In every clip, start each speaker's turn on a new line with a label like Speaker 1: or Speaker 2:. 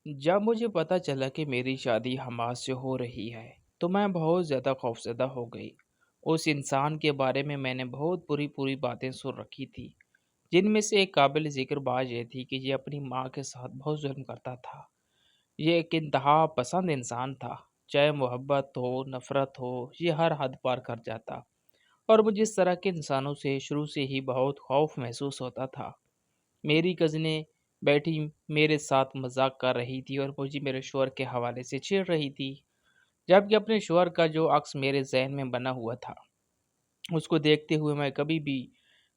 Speaker 1: جب مجھے پتا چلا کہ میری شادی حماس سے ہو رہی ہے تو میں بہت زیادہ خوفزدہ ہو گئی۔ اس انسان کے بارے میں نے بہت پوری پوری باتیں سن رکھی تھی، جن میں سے ایک قابل ذکر بات یہ تھی کہ یہ اپنی ماں کے ساتھ بہت ظلم کرتا تھا۔ یہ ایک انتہا پسند انسان تھا، چاہے محبت ہو نفرت ہو، یہ ہر حد پار کر جاتا۔ اور مجھے اس طرح کے انسانوں سے شروع سے ہی بہت خوف محسوس ہوتا تھا۔ میری کزنیں بیٹھی میرے ساتھ مذاق کر رہی تھی اور مجھے میرے شوہر کے حوالے سے چھیڑ رہی تھی، جبکہ اپنے شوہر کا جو عکس میرے ذہن میں بنا ہوا تھا اس کو دیکھتے ہوئے میں کبھی بھی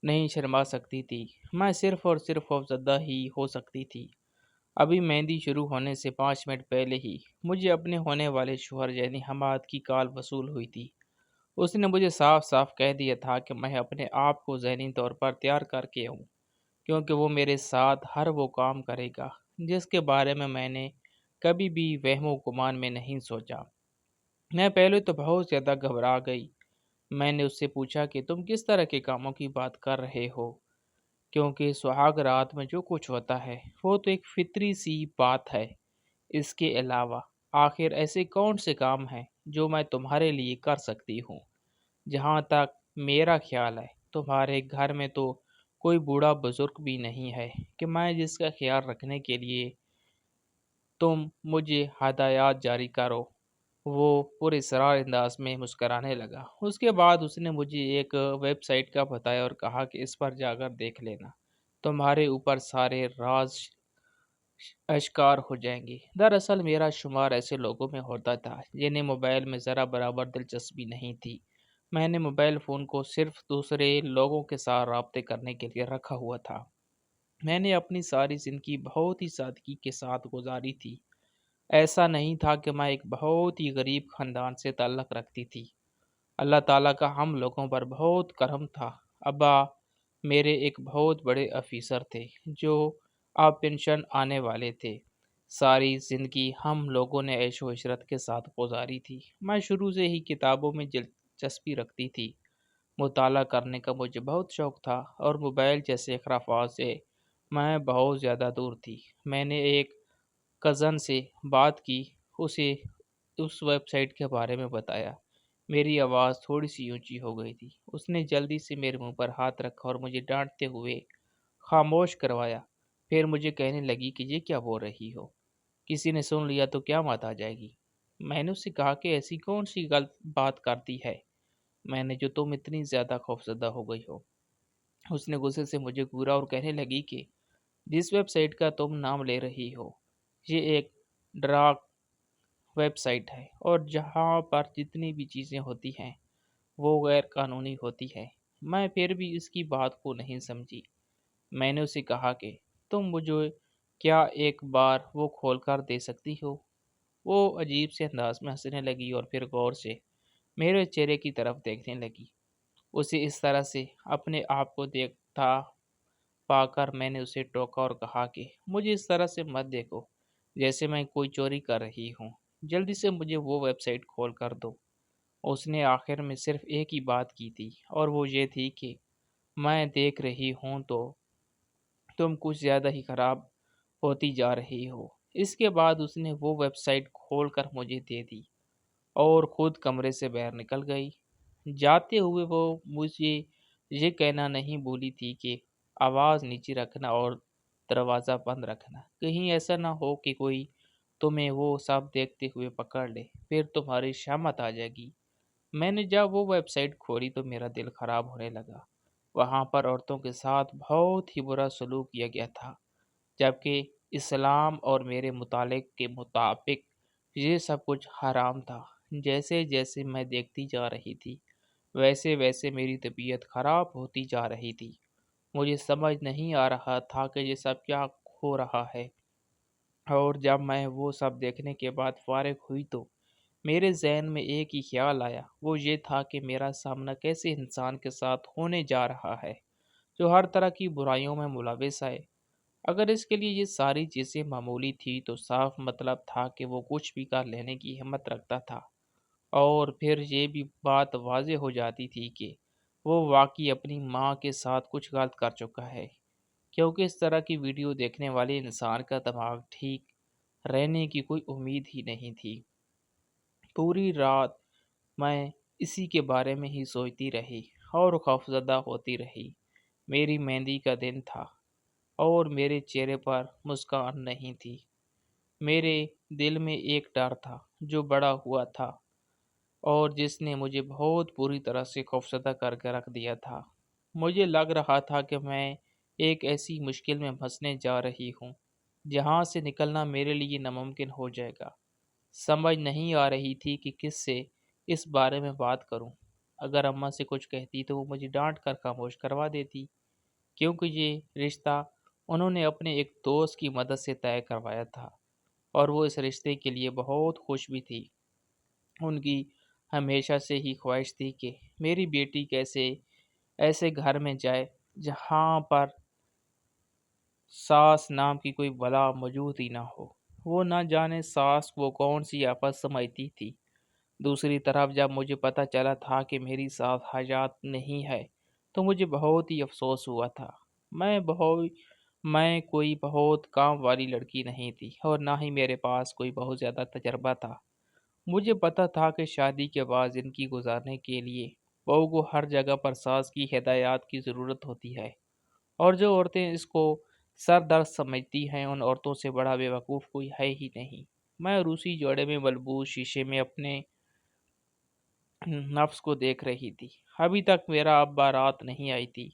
Speaker 1: نہیں شرما سکتی تھی۔ میں صرف اور صرف خوفزدہ ہی ہو سکتی تھی۔ ابھی مہندی شروع ہونے سے 5 منٹ پہلے ہی مجھے اپنے ہونے والے شوہر یعنی حماد کی کال وصول ہوئی تھی۔ اس نے مجھے صاف صاف کہہ دیا تھا کہ میں اپنے آپ کو ذہنی طور پر تیار کر کے ہوں، کیونکہ وہ میرے ساتھ ہر وہ کام کرے گا جس کے بارے میں نے کبھی بھی وہم و گمان میں نہیں سوچا۔ میں پہلے تو بہت زیادہ گھبرا گئی۔ میں نے اس سے پوچھا کہ تم کس طرح کے کاموں کی بات کر رہے ہو، کیونکہ سہاگ رات میں جو کچھ ہوتا ہے وہ تو ایک فطری سی بات ہے۔ اس کے علاوہ آخر ایسے کون سے کام ہیں جو میں تمہارے لیے کر سکتی ہوں؟ جہاں تک میرا خیال ہے تمہارے گھر میں تو کوئی بوڑھا بزرگ بھی نہیں ہے کہ میں جس کا خیال رکھنے کے لیے تم مجھے ہدایات جاری کرو۔ وہ پراسرار انداز میں مسکرانے لگا۔ اس کے بعد اس نے مجھے ایک ویب سائٹ کا بتایا اور کہا کہ اس پر جا کر دیکھ لینا، تمہارے اوپر سارے راز اشکار ہو جائیں گے۔ دراصل میرا شمار ایسے لوگوں میں ہوتا تھا جنہیں موبائل میں ذرا برابر دلچسپی نہیں تھی۔ میں نے موبائل فون کو صرف دوسرے لوگوں کے ساتھ رابطے کرنے کے لیے رکھا ہوا تھا۔ میں نے اپنی ساری زندگی بہت ہی سادگی کے ساتھ گزاری تھی۔ ایسا نہیں تھا کہ میں ایک بہت ہی غریب خاندان سے تعلق رکھتی تھی۔ اللہ تعالیٰ کا ہم لوگوں پر بہت کرم تھا۔ ابا میرے ایک بہت بڑے افیسر تھے جو اب پینشن آنے والے تھے۔ ساری زندگی ہم لوگوں نے عیش و عشرت کے ساتھ گزاری تھی۔ میں شروع سے ہی کتابوں میں دلچسپی رکھتی تھی، مطالعہ کرنے کا مجھے بہت شوق تھا اور موبائل جیسے خرافات سے میں بہت زیادہ دور تھی۔ میں نے ایک کزن سے بات کی، اسے اس ویب سائٹ کے بارے میں بتایا۔ میری آواز تھوڑی سی اونچی ہو گئی تھی۔ اس نے جلدی سے میرے منہ پر ہاتھ رکھا اور مجھے ڈانٹتے ہوئے خاموش کروایا۔ پھر مجھے کہنے لگی کہ یہ کیا بول رہی ہو، کسی نے سن لیا تو کیا بات آ جائے گی۔ میں نے اس سے کہا کہ ایسی کون سی غلط بات کرتی ہے میں نے جو تم اتنی زیادہ خوفزدہ ہو گئی ہو۔ اس نے غصے سے مجھے گھورا اور کہنے لگی کہ جس ویب سائٹ کا تم نام لے رہی ہو یہ ایک ڈراک ویب سائٹ ہے اور جہاں پر جتنی بھی چیزیں ہوتی ہیں وہ غیر قانونی ہوتی ہے۔ میں پھر بھی اس کی بات کو نہیں سمجھی۔ میں نے اسے کہا کہ تم مجھے کیا ایک بار وہ کھول کر دے سکتی ہو؟ وہ عجیب سے انداز میں ہنسنے لگی اور پھر غور سے میرے چہرے کی طرف دیکھنے لگی۔ اسے اس طرح سے اپنے آپ کو دیکھتا پا کر میں نے اسے ٹوکا اور کہا کہ مجھے اس طرح سے مت دیکھو جیسے میں کوئی چوری کر رہی ہوں۔ جلدی سے مجھے وہ ویب سائٹ کھول کر دو۔ اس نے آخر میں صرف ایک ہی بات کی تھی اور وہ یہ تھی کہ میں دیکھ رہی ہوں تو تم کچھ زیادہ ہی خراب ہوتی جا رہی ہو۔ اس کے بعد اس نے وہ ویب سائٹ کھول کر مجھے دے دی اور خود کمرے سے باہر نکل گئی۔ جاتے ہوئے وہ مجھے یہ کہنا نہیں بھولی تھی کہ آواز نیچے رکھنا اور دروازہ بند رکھنا، کہیں ایسا نہ ہو کہ کوئی تمہیں وہ سب دیکھتے ہوئے پکڑ لے، پھر تمہاری شامت آ جائے گی۔ میں نے جب وہ ویب سائٹ کھولی تو میرا دل خراب ہونے لگا۔ وہاں پر عورتوں کے ساتھ بہت ہی برا سلوک کیا گیا تھا، جبکہ اسلام اور میرے مطالعے کے مطابق یہ سب کچھ حرام تھا۔ جیسے جیسے میں دیکھتی جا رہی تھی ویسے ویسے میری طبیعت خراب ہوتی جا رہی تھی۔ مجھے سمجھ نہیں آ رہا تھا کہ یہ سب کیا ہو رہا ہے، اور جب میں وہ سب دیکھنے کے بعد فارغ ہوئی تو میرے ذہن میں ایک ہی خیال آیا، وہ یہ تھا کہ میرا سامنا کیسے انسان کے ساتھ ہونے جا رہا ہے جو ہر طرح کی برائیوں میں ملوث ہے۔ اگر اس کے لیے یہ ساری چیزیں معمولی تھی تو صاف مطلب تھا کہ وہ کچھ بھی کر لینے کی ہمت رکھتا تھا، اور پھر یہ بھی بات واضح ہو جاتی تھی کہ وہ واقعی اپنی ماں کے ساتھ کچھ غلط کر چکا ہے، کیونکہ اس طرح کی ویڈیو دیکھنے والے انسان کا دماغ ٹھیک رہنے کی کوئی امید ہی نہیں تھی۔ پوری رات میں اسی کے بارے میں ہی سوچتی رہی اور خوفزدہ ہوتی رہی۔ میری مہندی کا دن تھا اور میرے چہرے پر مسکان نہیں تھی۔ میرے دل میں ایک ڈر تھا جو بڑا ہوا تھا اور جس نے مجھے بہت بری طرح سے خوفزدہ کر کے رکھ دیا تھا۔ مجھے لگ رہا تھا کہ میں ایک ایسی مشکل میں پھنسنے جا رہی ہوں جہاں سے نکلنا میرے لیے ناممکن ہو جائے گا۔ سمجھ نہیں آ رہی تھی کہ کس سے اس بارے میں بات کروں۔ اگر اماں سے کچھ کہتی تو وہ مجھے ڈانٹ کر خاموش کروا دیتی، کیونکہ یہ رشتہ انہوں نے اپنے ایک دوست کی مدد سے طے کروایا تھا اور وہ اس رشتے کے لیے بہت خوش بھی تھی۔ ان کی ہمیشہ سے ہی خواہش تھی کہ میری بیٹی کیسے ایسے گھر میں جائے جہاں پر ساس نام کی کوئی بلا موجود ہی نہ ہو۔ وہ نہ جانے ساس وہ کون سی آفت سمجھتی تھی۔ دوسری طرف جب مجھے پتہ چلا تھا کہ میری ساس حیات نہیں ہے تو مجھے بہت ہی افسوس ہوا تھا۔ میں کوئی بہت کام والی لڑکی نہیں تھی اور نہ ہی میرے پاس کوئی بہت زیادہ تجربہ تھا۔ مجھے پتہ تھا کہ شادی کے بعد زندگی گزارنے کے لیے بہو کو ہر جگہ پر ساس کی ہدایات کی ضرورت ہوتی ہے، اور جو عورتیں اس کو سر درد سمجھتی ہیں ان عورتوں سے بڑا بیوقوف کوئی ہے ہی نہیں۔ میں روسی جوڑے میں ملبوس شیشے میں اپنے نفس کو دیکھ رہی تھی۔ ابھی تک میرا اب بارات نہیں آئی تھی۔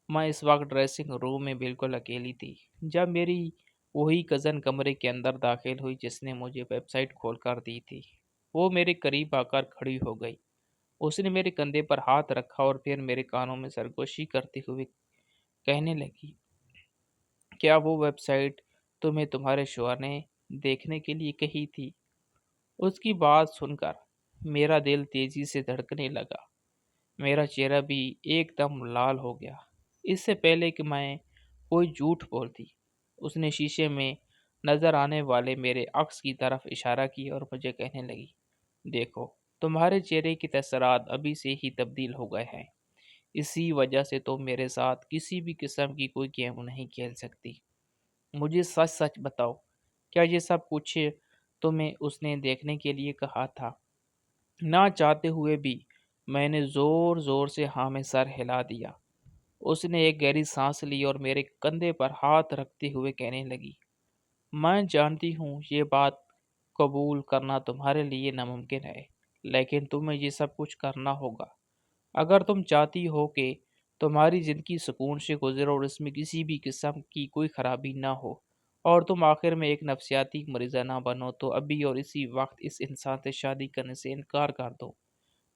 Speaker 1: میں اس وقت ڈریسنگ روم میں بالکل اکیلی تھی جب میری وہی کزن کمرے کے اندر داخل ہوئی جس نے مجھے ویب سائٹ کھول کر دی تھی۔ وہ میرے قریب آ کر کھڑی ہو گئی۔ اس نے میرے کندھے پر ہاتھ رکھا اور پھر میرے کانوں میں سرگوشی کرتے ہوئے کہنے لگی، کیا وہ ویب سائٹ تمہیں تمہارے شوہر نے دیکھنے کے لیے کہی تھی؟ اس کی بات سن کر میرا دل تیزی سے دھڑکنے لگا۔ میرا چہرہ بھی ایک دم لال ہو گیا۔ اس سے پہلے کہ میں کوئی جھوٹ بولتی، اس نے شیشے میں نظر آنے والے میرے عکس کی طرف اشارہ کیا اور مجھے کہنے لگی، دیکھو، تمہارے چہرے کے تاثرات ابھی سے ہی تبدیل ہو گئے ہیں۔ اسی وجہ سے تم میرے ساتھ کسی بھی قسم کی کوئی گیم نہیں کھیل سکتی۔ مجھے سچ سچ بتاؤ، کیا یہ سب کچھ تمہیں اس نے دیکھنے کے لیے کہا تھا؟ نہ چاہتے ہوئے بھی میں نے زور زور سے ہاں میں سر ہلا دیا۔ اس نے ایک گہری سانس لی اور میرے کندھے پر ہاتھ رکھتے ہوئے کہنے لگی، میں جانتی ہوں یہ بات قبول کرنا تمہارے لیے ناممکن ہے، لیکن تمہیں یہ سب کچھ کرنا ہوگا اگر تم چاہتی ہو کہ تمہاری زندگی سکون سے گزرے اور اس میں کسی بھی قسم کی کوئی خرابی نہ ہو، اور تم آخر میں ایک نفسیاتی مریضہ نہ بنو، تو ابھی اور اسی وقت اس انسان سے شادی کرنے سے انکار کر دو،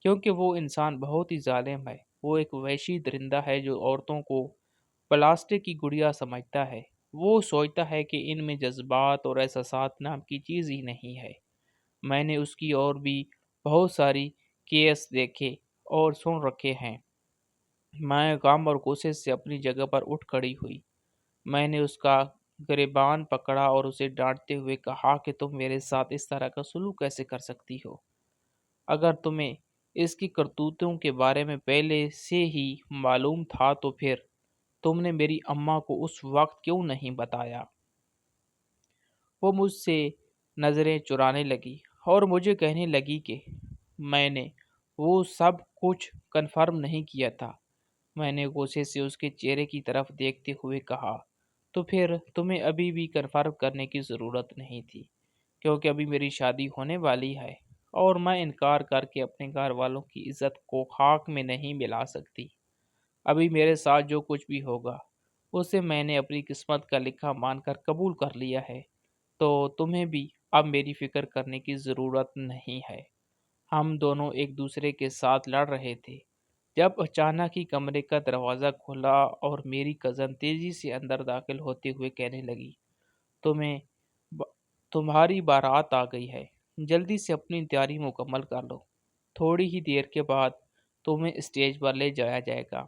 Speaker 1: کیونکہ وہ انسان بہت ہی ظالم ہے۔ وہ ایک وحشی درندہ ہے جو عورتوں کو پلاسٹک کی گڑیا سمجھتا ہے۔ وہ سوچتا ہے کہ ان میں جذبات اور احساسات نام کی چیز ہی نہیں ہے۔ میں نے اس کی اور بھی بہت ساری کیس دیکھے اور سن رکھے ہیں۔ میں غم اور غصے سے اپنی جگہ پر اٹھ کھڑی ہوئی۔ میں نے اس کا گریبان پکڑا اور اسے ڈانٹتے ہوئے کہا کہ تم میرے ساتھ اس طرح کا سلوک کیسے کر سکتی ہو؟ اگر تمہیں اس کی کرتوتوں کے بارے میں پہلے سے ہی معلوم تھا تو پھر تم نے میری اماں کو اس وقت کیوں نہیں بتایا؟ وہ مجھ سے نظریں چرانے لگی اور مجھے کہنے لگی کہ میں نے وہ سب کچھ کنفرم نہیں کیا تھا۔ میں نے غصے سے اس کے چہرے کی طرف دیکھتے ہوئے کہا، تو پھر تمہیں ابھی بھی کنفرم کرنے کی ضرورت نہیں تھی، کیونکہ ابھی میری شادی ہونے والی ہے اور میں انکار کر کے اپنے گھر والوں کی عزت کو خاک میں نہیں ملا سکتی۔ ابھی میرے ساتھ جو کچھ بھی ہوگا اسے میں نے اپنی قسمت کا لکھا مان کر قبول کر لیا ہے، تو تمہیں بھی اب میری فکر کرنے کی ضرورت نہیں ہے۔ ہم دونوں ایک دوسرے کے ساتھ لڑ رہے تھے جب اچانک ہی کمرے کا دروازہ کھلا اور میری کزن تیزی سے اندر داخل ہوتے ہوئے کہنے لگی، تمہیں تمہاری بارات آ گئی ہے، جلدی سے اپنی تیاری مکمل کر لو، تھوڑی ہی دیر کے بعد تمہیں اسٹیج پر لے جایا جائے گا۔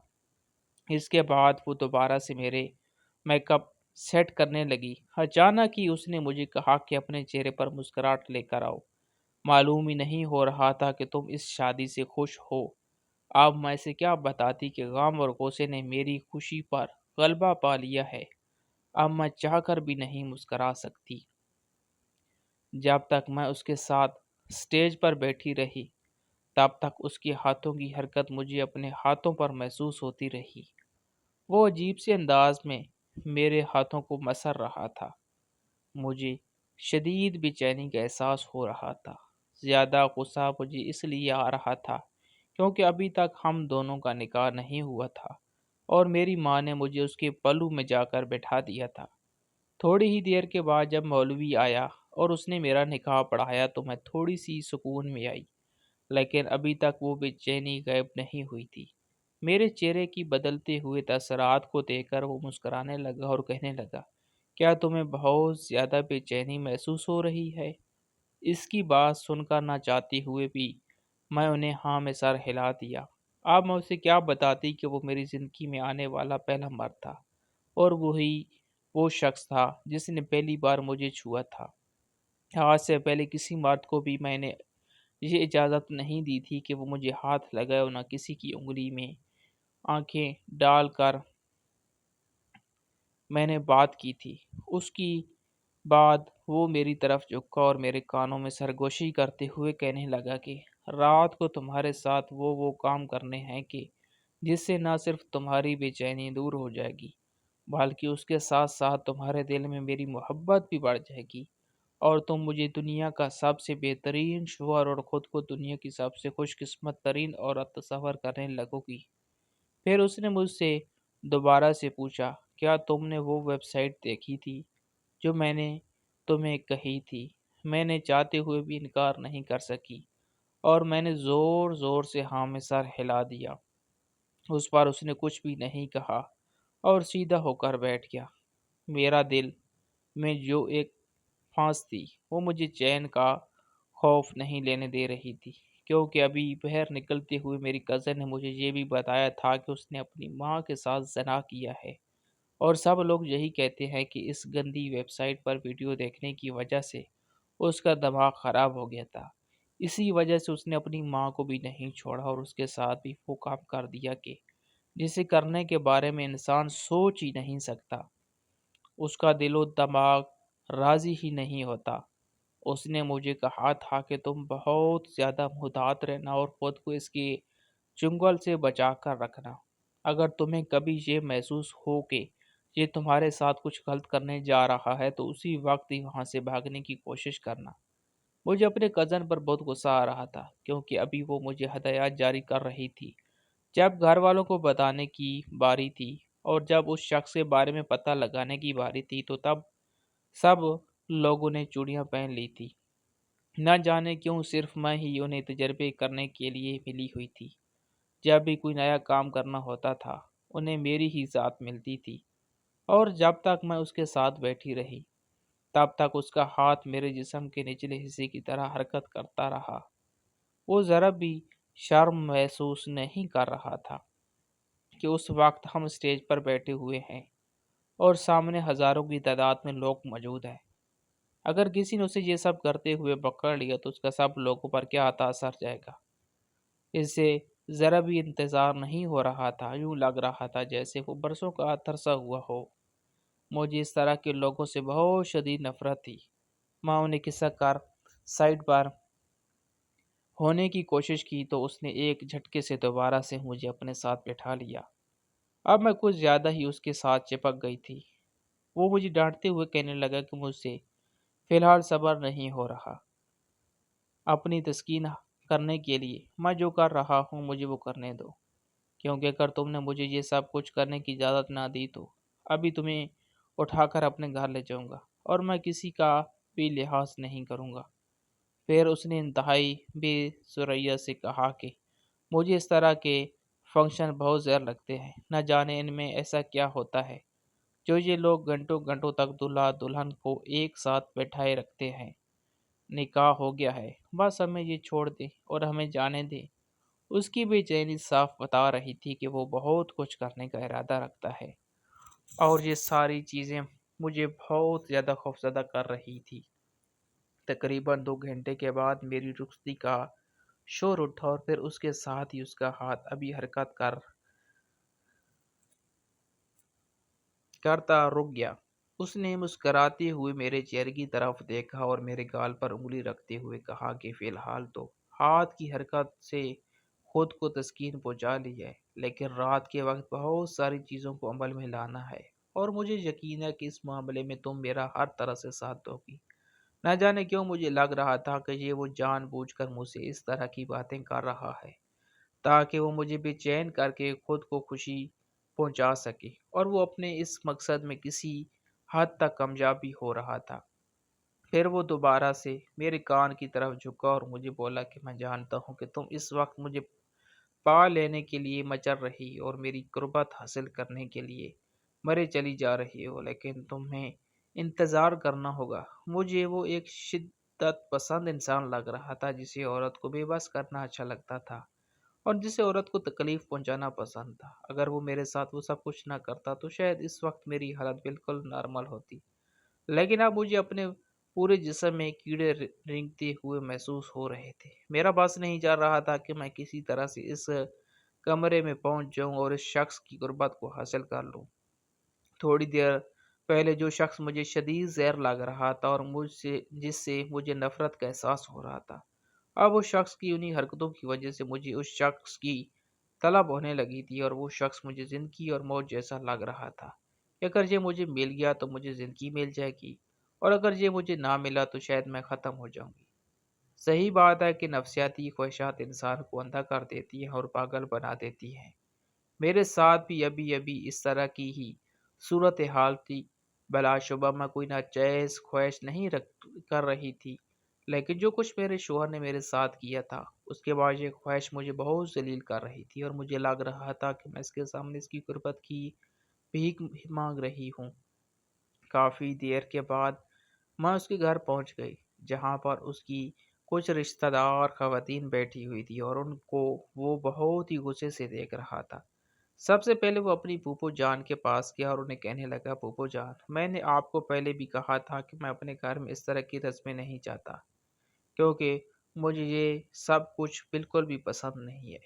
Speaker 1: اس کے بعد وہ دوبارہ سے میرے میک اپ سیٹ کرنے لگی۔ اچانک ہی اس نے مجھے کہا کہ اپنے چہرے پر مسکراہٹ لے کر آؤ، معلوم ہی نہیں ہو رہا تھا کہ تم اس شادی سے خوش ہو۔ اب میں سے کیا بتاتی کہ غم اور غصے نے میری خوشی پر غلبہ پا لیا ہے۔ اب میں چاہ کر بھی نہیں مسکرا سکتی۔ جب تک میں اس کے ساتھ اسٹیج پر بیٹھی رہی تب تک اس کے ہاتھوں کی حرکت مجھے اپنے ہاتھوں پر محسوس ہوتی رہی۔ وہ عجیب سے انداز میں میرے ہاتھوں کو مسر رہا تھا۔ مجھے شدید بے چینی کا احساس ہو رہا تھا۔ زیادہ غصہ مجھے اس لیے آ رہا تھا کیونکہ ابھی تک ہم دونوں کا نکاح نہیں ہوا تھا اور میری ماں نے مجھے اس کے پلو میں جا کر بٹھا دیا تھا۔ تھوڑی ہی دیر کے بعد جب مولوی آیا اور اس نے میرا نکاح پڑھایا تو میں تھوڑی سی سکون میں آئی، لیکن ابھی تک وہ بے چینی غائب نہیں ہوئی تھی۔ میرے چہرے کی بدلتے ہوئے تاثرات کو دیکھ کر وہ مسکرانے لگا اور کہنے لگا، کیا تمہیں بہت زیادہ بے چینی محسوس ہو رہی ہے؟ اس کی بات سن کر نہ چاہتے ہوئے بھی میں انہیں ہاں میں سر ہلا دیا۔ اب میں اسے کیا بتاتی کہ وہ میری زندگی میں آنے والا پہلا مرد تھا اور وہی وہ شخص تھا جس نے پہلی بار مجھے چھوا تھا۔ آج سے پہلے کسی مرد کو بھی میں نے یہ اجازت نہیں دی تھی کہ وہ مجھے ہاتھ لگائے اور نہ کسی کی انگلی میں آنکھیں ڈال کر میں نے بات کی تھی۔ اس کی بعد وہ میری طرف جھکا اور میرے کانوں میں سرگوشی کرتے ہوئے کہنے لگا کہ رات کو تمہارے ساتھ وہ کام کرنے ہیں کہ جس سے نہ صرف تمہاری بے چینی دور ہو جائے گی بلکہ اس کے ساتھ ساتھ تمہارے دل میں میری محبت بھی بڑھ جائے گی اور تم مجھے دنیا کا سب سے بہترین شوہر اور خود کو دنیا کی سب سے خوش قسمت ترین عورت تصور کرنے لگو گی۔ پھر اس نے مجھ سے دوبارہ سے پوچھا، کیا تم نے وہ ویب سائٹ دیکھی تھی جو میں نے تمہیں کہی تھی؟ میں نے چاہتے ہوئے بھی انکار نہیں کر سکی اور میں نے زور زور سے ہاں میں سر ہلا دیا۔ اس پر اس نے کچھ بھی نہیں کہا اور سیدھا ہو کر بیٹھ گیا۔ میرا دل میں جو ایک پھانس تھی وہ مجھے چین کا خوف نہیں لینے دے رہی تھی، کیونکہ ابھی باہر نکلتے ہوئے میری کزن نے مجھے یہ بھی بتایا تھا کہ اس نے اپنی ماں کے ساتھ زنا کیا ہے اور سب لوگ یہی کہتے ہیں کہ اس گندی ویب سائٹ پر ویڈیو دیکھنے کی وجہ سے اس کا دماغ خراب ہو گیا تھا۔ اسی وجہ سے اس نے اپنی ماں کو بھی نہیں چھوڑا اور اس کے ساتھ بھی وہ کام کر دیا کہ جسے کرنے کے بارے میں انسان سوچ ہی نہیں سکتا۔ اس کا دل و دماغ راضی ہی نہیں ہوتا۔ اس نے مجھے کہا تھا کہ تم بہت زیادہ محتاط رہنا اور خود کو اس کے چنگل سے بچا کر رکھنا۔ اگر تمہیں کبھی یہ محسوس ہو کہ یہ تمہارے ساتھ کچھ غلط کرنے جا رہا ہے تو اسی وقت ہی وہاں سے بھاگنے کی کوشش کرنا۔ مجھے اپنے کزن پر بہت غصہ آ رہا تھا کیونکہ ابھی وہ مجھے ہدایات جاری کر رہی تھی۔ جب گھر والوں کو بتانے کی باری تھی اور جب اس شخص کے بارے میں پتہ لگانے کی باری تھی تو تب سب لوگوں نے چوڑیاں پہن لی تھی۔ نہ جانے کیوں صرف میں ہی انہیں تجربے کرنے کے لیے ملی ہوئی تھی۔ جب بھی کوئی نیا کام کرنا ہوتا تھا انہیں میری ہی ذات ملتی تھی اور جب تک میں اس کے ساتھ بیٹھی رہی تب تک اس کا ہاتھ میرے جسم کے نچلے حصے کی طرح حرکت کرتا رہا۔ وہ ذرا بھی شرم محسوس نہیں کر رہا تھا کہ اس وقت ہم اسٹیج پر بیٹھے ہوئے ہیں اور سامنے ہزاروں کی تعداد میں لوگ موجود ہیں۔ اگر کسی نے اسے یہ سب کرتے ہوئے پکڑ لیا تو اس کا سب لوگوں پر کیا اثر جائے گا۔ اس سے ذرا بھی انتظار نہیں ہو رہا تھا، یوں لگ رہا تھا جیسے وہ برسوں کا ترسا ہوا ہو۔ مجھے اس طرح کے لوگوں سے بہت شدید نفرت تھی۔ میں انہیں کھسک کر سائڈ پر ہونے کی کوشش کی تو اس نے ایک جھٹکے سے دوبارہ سے مجھے اپنے ساتھ بٹھا لیا۔ اب میں کچھ زیادہ ہی اس کے ساتھ چپک گئی تھی۔ وہ مجھے ڈانٹتے ہوئے کہنے لگا کہ مجھ سے فی الحال صبر نہیں ہو رہا اپنی تسکین کرنے کے لیے۔ میں جو کر رہا ہوں مجھے وہ کرنے دو، کیونکہ اگر تم نے مجھے یہ سب کچھ کرنے کی اجازت نہ دی تو ابھی تمہیں اٹھا کر اپنے گھر لے جاؤں گا اور میں کسی کا بھی لحاظ نہیں کروں گا۔ پھر اس نے انتہائی بے سریا سے کہا کہ مجھے اس طرح کے فنکشن بہت زہر لگتے ہیں، نہ جانے ان میں ایسا کیا ہوتا ہے جو یہ لوگ گھنٹوں گھنٹوں تک دلہا دلہن کو ایک ساتھ بیٹھائے رکھتے ہیں۔ نکاح ہو گیا ہے، بس ہمیں یہ چھوڑ دے اور ہمیں جانے دے۔ اس کی بے چینی صاف بتا رہی تھی کہ وہ بہت کچھ کرنے کا ارادہ رکھتا ہے اور یہ ساری چیزیں مجھے بہت زیادہ خوفزدہ کر رہی تھی۔ تقریباً 2 گھنٹے کے بعد میری رخصتی کا شور اٹھا اور پھر اس کے ساتھ ہی اس کا ہاتھ ابھی حرکت کرتا رک گیا۔ اس نے مسکراتے ہوئے میرے چہرے کی طرف دیکھا اور میرے گال پر انگلی رکھتے ہوئے کہا کہ فی الحال تو ہاتھ کی حرکت سے خود کو تسکین پہنچا لی ہے، لیکن رات کے وقت بہت ساری چیزوں کو عمل میں لانا ہے، اور مجھے یقین ہے کہ اس معاملے میں تم میرا ہر طرح سے ساتھ دو گی۔ نہ جانے کیوں مجھے لگ رہا تھا کہ یہ وہ جان بوجھ کر مجھ سے اس طرح کی باتیں کر رہا ہے تاکہ وہ مجھے بے چین کر کے خود کو خوشی پہنچا سکے، اور وہ اپنے اس مقصد میں کسی حد تک کامیاب بھی ہو رہا تھا۔ پھر وہ دوبارہ سے میرے کان کی طرف جھکا اور مجھے بولا کہ میں جانتا ہوں کہ تم اس وقت مجھے پا لینے کے لیے مچل رہی اور میری قربت حاصل کرنے کے لیے مرے چلی جا رہی ہو، لیکن تمہیں انتظار کرنا ہوگا۔ مجھے وہ ایک شدت پسند انسان لگ رہا تھا جسے عورت کو بے بس کرنا اچھا لگتا تھا اور جسے عورت کو تکلیف پہنچانا پسند تھا۔ اگر وہ میرے ساتھ وہ سب کچھ نہ کرتا تو شاید اس وقت میری حالت بالکل نارمل ہوتی، لیکن اب مجھے اپنے پورے جسم میں کیڑے رینگتے ہوئے محسوس ہو رہے تھے۔ میرا بس نہیں چل رہا تھا کہ میں کسی طرح سے اس کمرے میں پہنچ جاؤں اور اس شخص کی قربت کو حاصل کر لوں۔ تھوڑی دیر پہلے جو شخص مجھے شدید زہر لگ رہا تھا اور جس سے مجھے نفرت کا احساس ہو رہا تھا، اب اس شخص کی انہی حرکتوں کی وجہ سے مجھے اس شخص کی طلب ہونے لگی تھی، اور وہ شخص مجھے زندگی اور موت جیسا لگ رہا تھا کہ اگر یہ مجھے مل گیا تو مجھے زندگی مل جائے گی، اور اگر یہ مجھے نہ ملا تو شاید میں ختم ہو جاؤں گی۔ صحیح بات ہے کہ نفسیاتی خواہشات انسان کو اندھا کر دیتی ہیں اور پاگل بنا دیتی ہیں۔ میرے ساتھ بھی ابھی ابھی اس طرح کی ہی صورتحال تھی۔ بلا شبہ میں کوئی ناجائز خواہش نہیں کر رہی تھی، لیکن جو کچھ میرے شوہر نے میرے ساتھ کیا تھا اس کے بعد یہ خواہش مجھے بہت ذلیل کر رہی تھی، اور مجھے لگ رہا تھا کہ میں اس کے سامنے اس کی قربت کی بھیک مانگ رہی ہوں۔ کافی دیر کے بعد میں اس کے گھر پہنچ گئی، جہاں پر اس کی کچھ رشتہ دار خواتین بیٹھی ہوئی تھی اور ان کو وہ بہت ہی غصے سے دیکھ رہا تھا۔ سب سے پہلے وہ اپنی پھوپھو جان کے پاس گیا اور انہیں کہنے لگا، پھوپھو جان، میں نے آپ کو پہلے بھی کہا تھا کہ میں اپنے گھر میں اس طرح کی رسمیں نہیں چاہتا، کیونکہ مجھے یہ سب کچھ بالکل بھی پسند نہیں ہے۔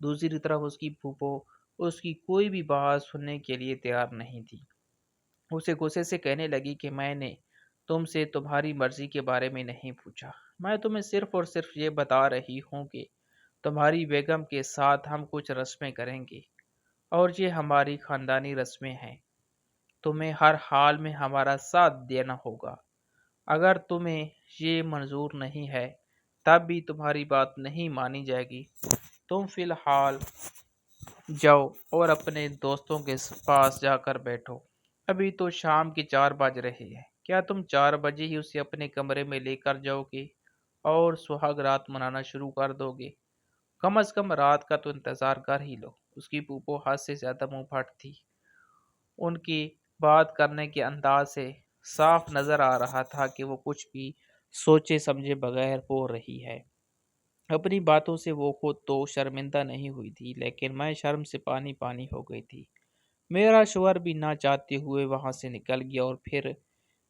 Speaker 1: دوسری طرف اس کی پھوپھو اس کی کوئی بھی بات سننے کے لیے تیار نہیں تھی۔ اسے غصے سے کہنے لگی کہ میں نے تم سے تمہاری مرضی کے بارے میں نہیں پوچھا، میں تمہیں صرف اور صرف یہ بتا رہی ہوں کہ تمہاری بیگم کے ساتھ ہم کچھ رسمیں کریں گے، اور یہ ہماری خاندانی رسمیں ہیں۔ تمہیں ہر حال میں ہمارا ساتھ دینا ہوگا۔ اگر تمہیں یہ منظور نہیں ہے تب بھی تمہاری بات نہیں مانی جائے گی۔ تم فی الحال جاؤ اور اپنے دوستوں کے پاس جا کر بیٹھو۔ ابھی تو شام کے 4 بج رہے ہیں، کیا تم 4 بجے ہی اسے اپنے کمرے میں لے کر جاؤ گے اور سہاگ رات منانا شروع کر دو گے؟ کم از کم رات کا تو انتظار کر ہی لو۔ اس کی پھوپھو حد سے زیادہ منہ پھٹ تھی۔ ان کی بات کرنے کے انداز سے صاف نظر آ رہا تھا کہ وہ کچھ بھی سوچے سمجھے بغیر بول رہی ہے۔ اپنی باتوں سے وہ خود تو شرمندہ نہیں ہوئی تھی، لیکن میں شرم سے پانی پانی ہو گئی تھی۔ میرا شوہر بھی نہ چاہتے ہوئے وہاں سے نکل گیا اور پھر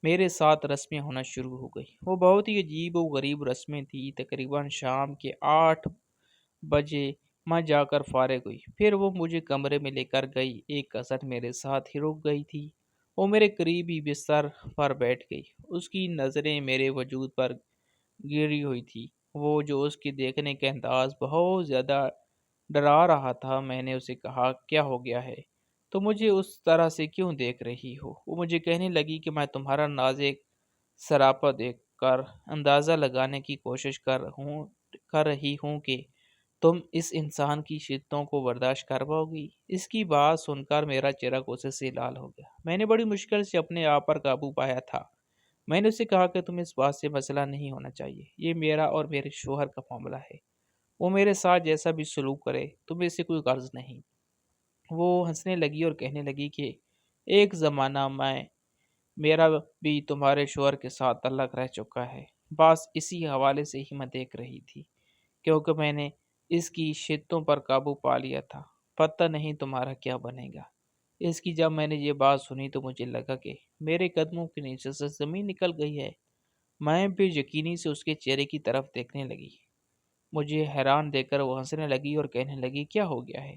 Speaker 1: میرے ساتھ رسمیں ہونا شروع ہو گئی۔ وہ بہت ہی عجیب و غریب رسمیں تھیں۔ تقریباً شام کے 8 بجے میں جا کر فارغ ہوئی، پھر وہ مجھے کمرے میں لے کر گئی۔ ایک کزن میرے ساتھ ہی رک گئی تھی، وہ میرے قریب ہی بستر پر بیٹھ گئی، اس کی نظریں میرے وجود پر گری ہوئی تھی، وہ جو اس کے دیکھنے کا انداز بہت زیادہ ڈرا رہا تھا۔ میں نے اسے کہا، کیا ہو گیا ہے؟ تو مجھے اس طرح سے کیوں دیکھ رہی ہو؟ وہ مجھے کہنے لگی کہ میں تمہارا نازک سراپا دیکھ کر اندازہ لگانے کی کوشش کر رہی ہوں کہ تم اس انسان کی شدتوں کو برداشت کر پاؤ گی۔ اس کی بات سن کر میرا چہرہ غصے سے لال ہو گیا۔ میں نے بڑی مشکل سے اپنے آپ پر قابو پایا تھا۔ میں نے اسے کہا کہ تم اس بات سے مسئلہ نہیں ہونا چاہیے، یہ میرا اور میرے شوہر کا معاملہ ہے، وہ میرے ساتھ جیسا بھی سلوک کرے تمہیں اس سے کوئی غرض نہیں۔ وہ ہنسنے لگی اور کہنے لگی کہ ایک زمانہ میں میرا بھی تمہارے شوہر کے ساتھ تعلق رہ چکا ہے، بس اسی حوالے سے ہی میں دیکھ رہی تھی، کیونکہ میں نے اس کی شدتوں پر قابو پا لیا تھا۔ پتہ نہیں تمہارا کیا بنے گا۔ اس کی جب میں نے یہ بات سنی تو مجھے لگا کہ میرے قدموں کے نیچے سے زمین نکل گئی ہے۔ میں بے یقینی سے اس کے چہرے کی طرف دیکھنے لگی۔ مجھے حیران دیکھ کر وہ ہنسنے لگی اور کہنے لگی، کیا ہو گیا ہے؟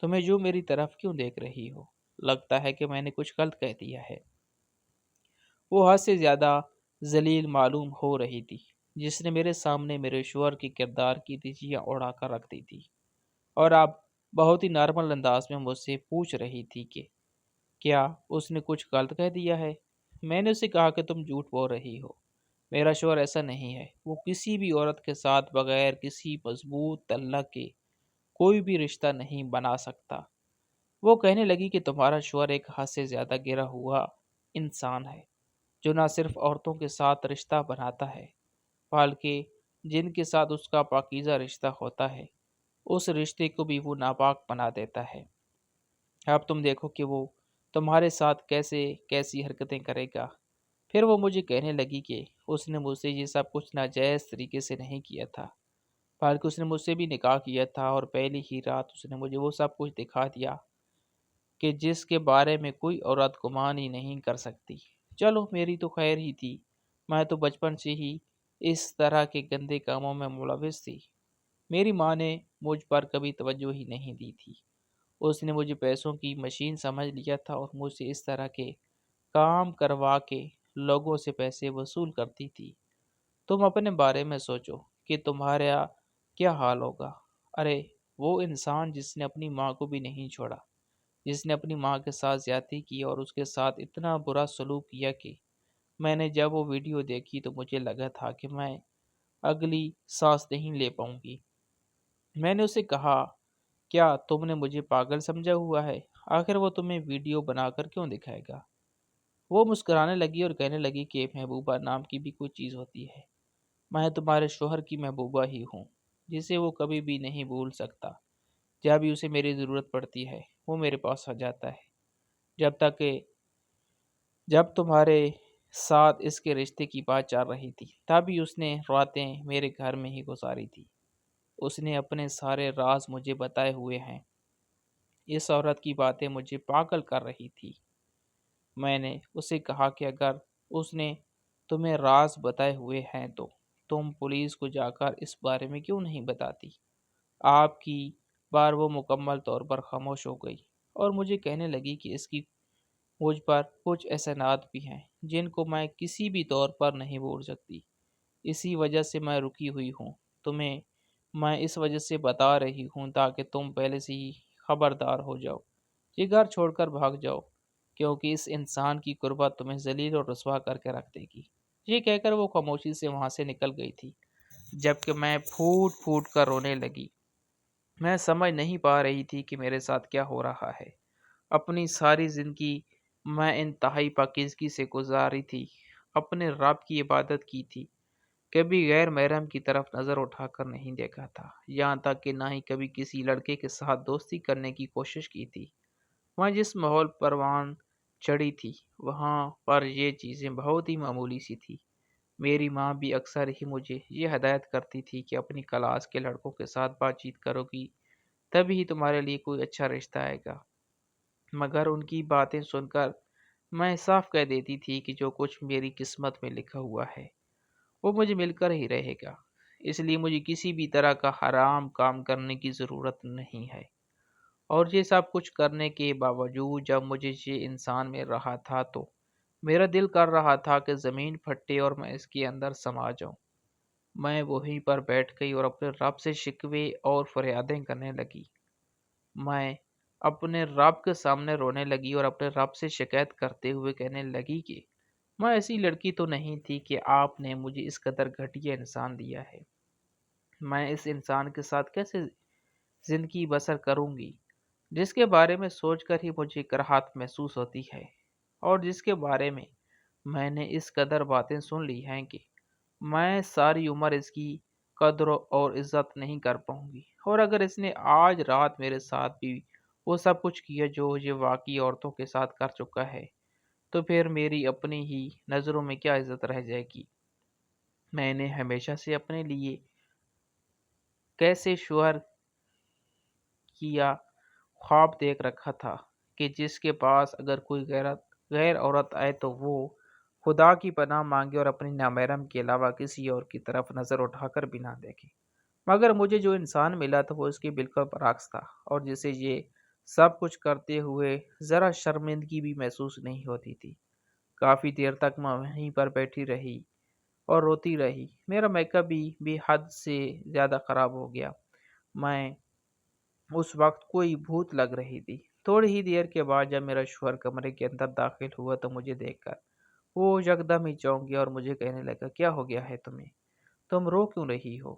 Speaker 1: تمہیں جو میری طرف کیوں دیکھ رہی ہو؟ لگتا ہے کہ میں نے کچھ غلط کہہ دیا ہے۔ وہ حد سے زیادہ ذلیل معلوم ہو رہی تھی، جس نے میرے سامنے میرے شوہر کی کردار کی دھجیاں اڑا کر رکھ دی تھی۔ اور اب بہت ہی نارمل انداز میں مجھ سے پوچھ رہی تھی کہ کیا اس نے کچھ غلط کہہ دیا ہے؟ میں نے اسے کہا کہ تم جھوٹ بول رہی ہو، میرا شوہر ایسا نہیں ہے، وہ کسی بھی عورت کے ساتھ بغیر کسی مضبوط تعلق کے کوئی بھی رشتہ نہیں بنا سکتا۔ وہ کہنے لگی کہ تمہارا شوہر ایک حد سے زیادہ گرا ہوا انسان ہے، جو نہ صرف عورتوں کے ساتھ رشتہ بناتا ہے بلکہ جن کے ساتھ اس کا پاکیزہ رشتہ ہوتا ہے اس رشتے کو بھی وہ ناپاک بنا دیتا ہے۔ اب تم دیکھو کہ وہ تمہارے ساتھ کیسی حرکتیں کرے گا۔ پھر وہ مجھے کہنے لگی کہ اس نے مجھ سے یہ سب کچھ ناجائز طریقے سے نہیں کیا تھا، بلکہ اس نے مجھ سے بھی نکاح کیا تھا، اور پہلی ہی رات اس نے مجھے وہ سب کچھ دکھا دیا کہ جس کے بارے میں کوئی عورت گمان ہی نہیں کر سکتی۔ چلو میری تو خیر ہی تھی، میں تو بچپن سے ہی اس طرح کے گندے کاموں میں ملوث تھی۔ میری ماں نے مجھ پر کبھی توجہ ہی نہیں دی تھی، اس نے مجھے پیسوں کی مشین سمجھ لیا تھا اور مجھ سے اس طرح کے کام کروا کے لوگوں سے پیسے وصول کرتی تھی۔ تم اپنے بارے میں سوچو کہ تمہارا کیا حال ہوگا۔ ارے وہ انسان جس نے اپنی ماں کو بھی نہیں چھوڑا، جس نے اپنی ماں کے ساتھ زیادتی کی اور اس کے ساتھ اتنا برا سلوک کیا کہ میں نے جب وہ ویڈیو دیکھی تو مجھے لگا تھا کہ میں اگلی سانس نہیں لے پاؤں گی۔ میں نے اسے کہا کیا تم نے مجھے پاگل سمجھا ہوا ہے؟ آخر وہ تمہیں ویڈیو بنا کر کیوں دکھائے گا؟ وہ مسکرانے لگی اور کہنے لگی کہ محبوبہ نام کی بھی کوئی چیز ہوتی ہے، میں تمہارے شوہر کی محبوبہ ہی ہوں، جسے وہ کبھی بھی نہیں بھول سکتا۔ جب بھی اسے میری ضرورت پڑتی ہے وہ میرے پاس آ جاتا ہے۔ جب تک کہ جب تمہارے ساتھ اس کے رشتے کی بات چل رہی تھی تب بھی اس نے راتیں میرے گھر میں ہی گزاری تھی۔ اس نے اپنے سارے راز مجھے بتائے ہوئے ہیں۔ اس عورت کی باتیں مجھے پاگل کر رہی تھی۔ میں نے اسے کہا کہ اگر اس نے تمہیں راز بتائے ہوئے ہیں تو تم پولیس کو جا کر اس بارے میں کیوں نہیں بتاتی؟ آپ کی بار وہ مکمل طور پر خاموش ہو گئی اور مجھے کہنے لگی کہ اس کی مجھ پر کچھ احسانات بھی ہیں جن کو میں کسی بھی طور پر نہیں بھول سکتی۔ اسی وجہ سے میں رکی ہوئی ہوں، تمہیں میں اس وجہ سے بتا رہی ہوں تاکہ تم پہلے سے ہی خبردار ہو جاؤ، یہ گھر چھوڑ کر بھاگ جاؤ، کیونکہ اس انسان کی قربت تمہیں ذلیل اور رسوا کر کے رکھ دے گی۔ یہ کہہ کر وہ خاموشی سے وہاں سے نکل گئی تھی، جبکہ میں پھوٹ پھوٹ کر رونے لگی۔ میں سمجھ نہیں پا رہی تھی کہ میرے ساتھ کیا ہو رہا ہے۔ اپنی ساری زندگی میں انتہائی پاکیزگی سے گزاری تھی، اپنے رب کی عبادت کی تھی، کبھی غیر محرم کی طرف نظر اٹھا کر نہیں دیکھا تھا، یہاں تک کہ نہ ہی کبھی کسی لڑکے کے ساتھ دوستی کرنے کی کوشش کی تھی۔ میں جس ماحول پروان چڑھی تھی وہاں پر یہ چیزیں بہت ہی معمولی سی تھی۔ میری ماں بھی اکثر ہی مجھے یہ ہدایت کرتی تھی کہ اپنی کلاس کے لڑکوں کے ساتھ بات چیت کرو گی تبھی تمہارے لیے کوئی اچھا رشتہ آئے گا، مگر ان کی باتیں سن کر میں صاف کہہ دیتی تھی کہ جو کچھ میری قسمت میں لکھا ہوا ہے وہ مجھے مل کر ہی رہے گا، اس لیے مجھے کسی بھی طرح کا حرام کام کرنے کی ضرورت نہیں ہے۔ اور یہ سب کچھ کرنے کے باوجود جب مجھے یہ انسان مل رہا تھا تو میرا دل کر رہا تھا کہ زمین پھٹے اور میں اس کے اندر سما جاؤں۔ میں وہیں پر بیٹھ گئی اور اپنے رب سے شکوے اور فریادیں کرنے لگی۔ میں اپنے رب کے سامنے رونے لگی اور اپنے رب سے شکایت کرتے ہوئے کہنے لگی کہ میں ایسی لڑکی تو نہیں تھی کہ آپ نے مجھے اس قدر گھٹیا انسان دیا ہے۔ میں اس انسان کے ساتھ کیسے زندگی بسر کروں گی جس کے بارے میں سوچ کر ہی مجھے کراہت محسوس ہوتی ہے، اور جس کے بارے میں نے اس قدر باتیں سن لی ہیں کہ میں ساری عمر اس کی قدر اور عزت نہیں کر پاؤں گی۔ اور اگر اس نے آج رات میرے ساتھ بھی وہ سب کچھ کیا جو یہ واقعی عورتوں کے ساتھ کر چکا ہے تو پھر میری اپنی ہی نظروں میں کیا عزت رہ جائے گی؟ میں نے ہمیشہ سے اپنے لیے کیسے شوہر کیا خواب دیکھ رکھا تھا کہ جس کے پاس اگر کوئی غیر عورت آئے تو وہ خدا کی پناہ مانگے اور اپنی نامحرم کے علاوہ کسی اور کی طرف نظر اٹھا کر بھی نہ دیکھے۔ مگر مجھے جو انسان ملا تھا وہ اس کے بالکل برعکس تھا، اور جسے یہ سب کچھ کرتے ہوئے ذرا شرمندگی بھی محسوس نہیں ہوتی تھی۔ کافی دیر تک میں وہیں پر بیٹھی رہی اور روتی رہی۔ میرا میک اپ بھی حد سے زیادہ خراب ہو گیا۔ میں اس وقت کوئی بھوت لگ رہی تھی۔ تھوڑی ہی دیر کے بعد جب میرا شوہر کمرے کے اندر داخل ہوا تو مجھے دیکھ کر وہ یکدم ہی چونک گیا اور مجھے کہنے لگا، کیا ہو گیا ہے تمہیں؟ تم رو کیوں رہی ہو؟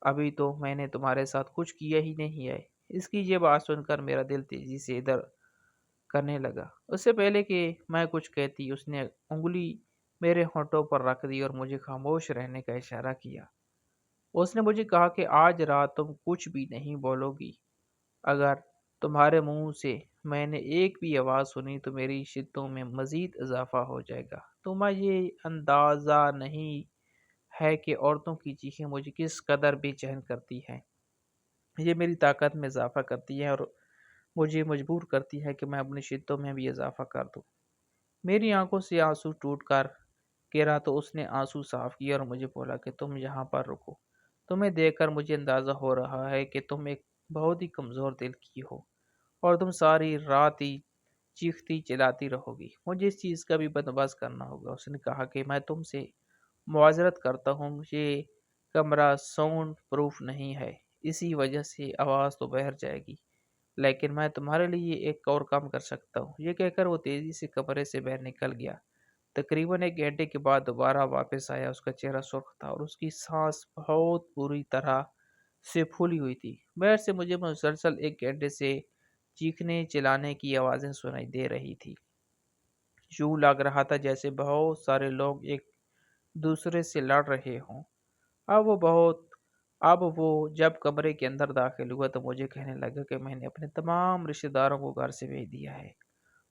Speaker 1: ابھی تو میں نے تمہارے ساتھ کچھ کیا ہی نہیں ہے۔ اس کی یہ بات سن کر میرا دل تیزی سے ادھر کرنے لگا۔ اس سے پہلے کہ میں کچھ کہتی اس نے انگلی میرے ہونٹوں پر رکھ دی اور مجھے خاموش رہنے کا اشارہ کیا۔ اس نے مجھے کہا کہ آج رات تم کچھ بھی نہیں بولو گی۔ اگر تمہارے منہ سے میں نے ایک بھی آواز سنی تو میری شدتوں میں مزید اضافہ ہو جائے گا۔ تمہیں یہ اندازہ نہیں ہے کہ عورتوں کی چیخیں مجھے کس قدر بے چین کرتی ہیں۔ یہ میری طاقت میں اضافہ کرتی ہے اور مجھے مجبور کرتی ہے کہ میں اپنی شدتوں میں بھی اضافہ کر دوں۔ میری آنکھوں سے آنسو ٹوٹ کر گرا تو اس نے آنسو صاف کیا اور مجھے بولا کہ تم یہاں پر رکو۔ تمہیں دیکھ کر مجھے اندازہ ہو رہا ہے کہ تم ایک بہت ہی کمزور دل کی ہو اور تم ساری رات ہی چیختی چلاتی رہو گی۔ مجھے اس چیز کا بھی بندوبست کرنا ہوگا۔ اس نے کہا کہ میں تم سے معذرت کرتا ہوں، یہ کمرہ ساؤنڈ پروف نہیں ہے، اسی وجہ سے آواز تو باہر جائے گی، لیکن میں تمہارے لیے ایک اور کام کر سکتا ہوں۔ یہ کہہ کر وہ تیزی سے کمرے سے باہر نکل گیا۔ تقریباً ایک گھنٹے کے بعد دوبارہ واپس آیا۔ اس کا چہرہ سرخ تھا اور اس کی سانس بہت بری طرح سے پھولی ہوئی تھی۔ باہر سے مجھے مسلسل ایک گھنٹے سے چیخنے چلانے کی آوازیں سنائی دے رہی تھی۔ یوں لگ رہا تھا جیسے بہت سارے لوگ ایک دوسرے سے لڑ رہے ہوں۔ اب وہ بہت اب وہ جب کمرے کے اندر داخل ہوا تو مجھے کہنے لگا کہ میں نے اپنے تمام رشتہ داروں کو گھر سے بھیج دیا ہے۔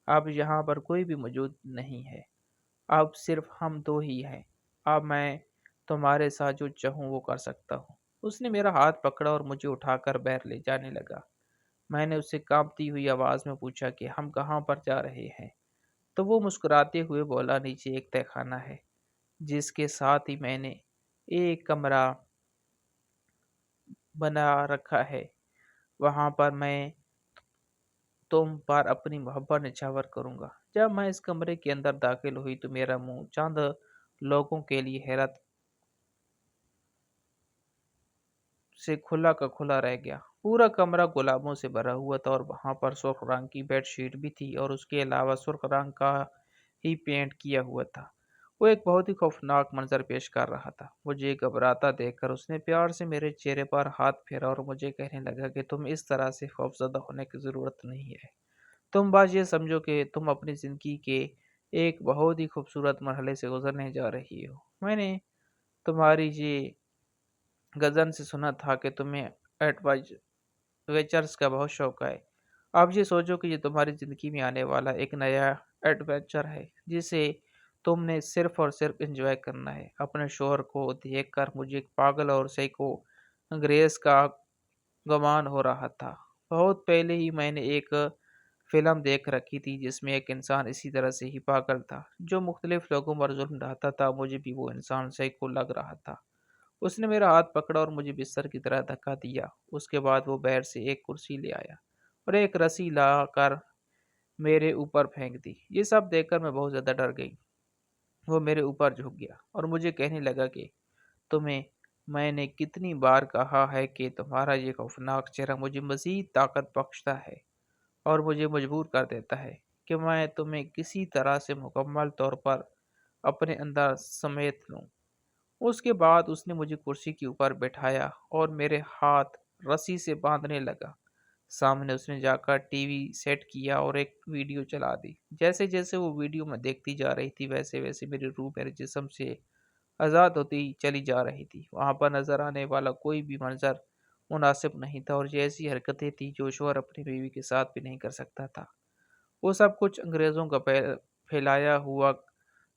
Speaker 1: اب یہاں پر کوئی بھی موجود نہیں ہے۔ اب صرف ہم دو ہی ہیں۔ اب میں تمہارے ساتھ جو چاہوں وہ کر سکتا ہوں۔ اس نے میرا ہاتھ پکڑا اور مجھے اٹھا کر باہر لے جانے لگا۔ میں نے اس سے کانپتی ہوئی آواز میں پوچھا کہ ہم کہاں پر جا رہے ہیں؟ تو وہ مسکراتے ہوئے بولا، نیچے ایک تہہ خانہ ہے جس کے ساتھ ہی میں نے ایک کمرہ بنا رکھا ہے، وہاں پر میں تم پر اپنی محبت نچھاور کروں گا۔ جب میں اس کمرے کے اندر داخل ہوئی تو میرا منہ چند لوگوں کے لیے حیرت سے کھلا کا کھلا رہ گیا۔ پورا کمرہ گلابوں سے بھرا ہوا تھا اور وہاں پر سرخ رنگ کی بیڈ شیٹ بھی تھی اور اس کے علاوہ سرخ رنگ کا ہی پینٹ کیا ہوا تھا۔ وہ ایک بہت ہی خوفناک منظر پیش کر رہا تھا۔ مجھے گھبراتا دیکھ کر اس نے پیار سے میرے چہرے پر ہاتھ پھیرا اور مجھے کہنے لگا کہ تم اس طرح سے خوفزدہ ہونے کی ضرورت نہیں ہے۔ تم بس یہ سمجھو کہ تم اپنی زندگی کے ایک بہت ہی خوبصورت مرحلے سے گزرنے جا رہی ہو۔ میں نے تمہاری یہ غزل سے سنا تھا کہ تمہیں ایڈوینچرز کا بہت شوق ہے۔ اب یہ سوچو کہ یہ تمہاری زندگی میں آنے والا ایک نیا ایڈونچر ہے جسے تم نے صرف اور صرف انجوائے کرنا ہے۔ اپنے شوہر کو دیکھ کر مجھے ایک پاگل اور سائیکو انگریز کا گمان ہو رہا تھا۔ بہت پہلے ہی میں نے ایک فلم دیکھ رکھی تھی جس میں ایک انسان اسی طرح سے ہی پاگل تھا جو مختلف لوگوں پر ظلم ڈھاتا تھا۔ مجھے بھی وہ انسان سائیکو لگ رہا تھا۔ اس نے میرا ہاتھ پکڑا اور مجھے بستر کی طرح دھکا دیا۔ اس کے بعد وہ باہر سے ایک کرسی لے آیا اور ایک رسی لا کر میرے اوپر پھینک دی۔ یہ سب دیکھ کر میں بہت زیادہ ڈر گئی۔ وہ میرے اوپر جھک گیا اور مجھے کہنے لگا کہ تمہیں میں نے کتنی بار کہا ہے کہ تمہارا یہ خوفناک چہرہ مجھے مزید طاقت بخشتا ہے اور مجھے مجبور کر دیتا ہے کہ میں تمہیں کسی طرح سے مکمل طور پر اپنے اندر سمیت لوں۔ اس کے بعد اس نے مجھے کرسی کے اوپر بٹھایا اور میرے ہاتھ رسی سے باندھنے لگا۔ سامنے اس نے جا کر ٹی وی سیٹ کیا اور ایک ویڈیو چلا دی۔ جیسے جیسے وہ ویڈیو میں دیکھتی جا رہی تھی ویسے ویسے میری روح میرے جسم سے آزاد ہوتی چلی جا رہی تھی۔ وہاں پر نظر آنے والا کوئی بھی منظر مناسب نہیں تھا اور یہ ایسی حرکتیں تھیں جو شوہر اپنی بیوی کے ساتھ بھی نہیں کر سکتا تھا۔ وہ سب کچھ انگریزوں کا پھیلایا ہوا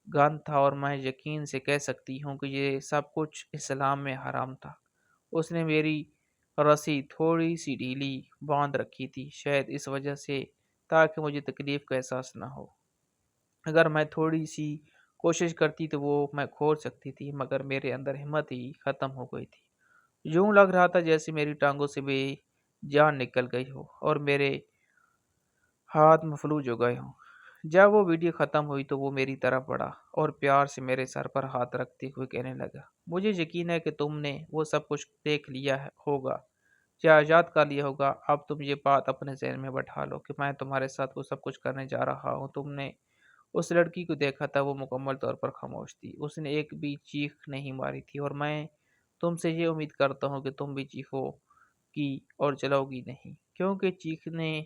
Speaker 1: گند تھا اور میں یقین سے کہہ سکتی ہوں کہ یہ سب کچھ اسلام میں حرام تھا۔ اس نے میری رسی تھوڑی سی ڈھیلی باندھ رکھی تھی، شاید اس وجہ سے تاکہ مجھے تکلیف کا احساس نہ ہو۔ اگر میں تھوڑی سی کوشش کرتی تو وہ میں کھول سکتی تھی، مگر میرے اندر ہمت ہی ختم ہو گئی تھی۔ یوں لگ رہا تھا جیسے میری ٹانگوں سے بھی جان نکل گئی ہو اور میرے ہاتھ مفلوج ہو گئے ہوں۔ جب وہ ویڈیو ختم ہوئی تو وہ میری طرف بڑھا اور پیار سے میرے سر پر ہاتھ رکھتے ہوئے کہنے لگا، مجھے یقین ہے کہ تم نے وہ سب کچھ دیکھ لیا ہوگا یا یاد کر لیا ہوگا۔ اب تم یہ بات اپنے ذہن میں بٹھا لو کہ میں تمہارے ساتھ وہ سب کچھ کرنے جا رہا ہوں۔ تم نے اس لڑکی کو دیکھا تھا، وہ مکمل طور پر خاموش تھی، اس نے ایک بھی چیخ نہیں ماری تھی، اور میں تم سے یہ امید کرتا ہوں کہ تم بھی چیخو گی اور چلاؤ گی نہیں، کیونکہ چیخنے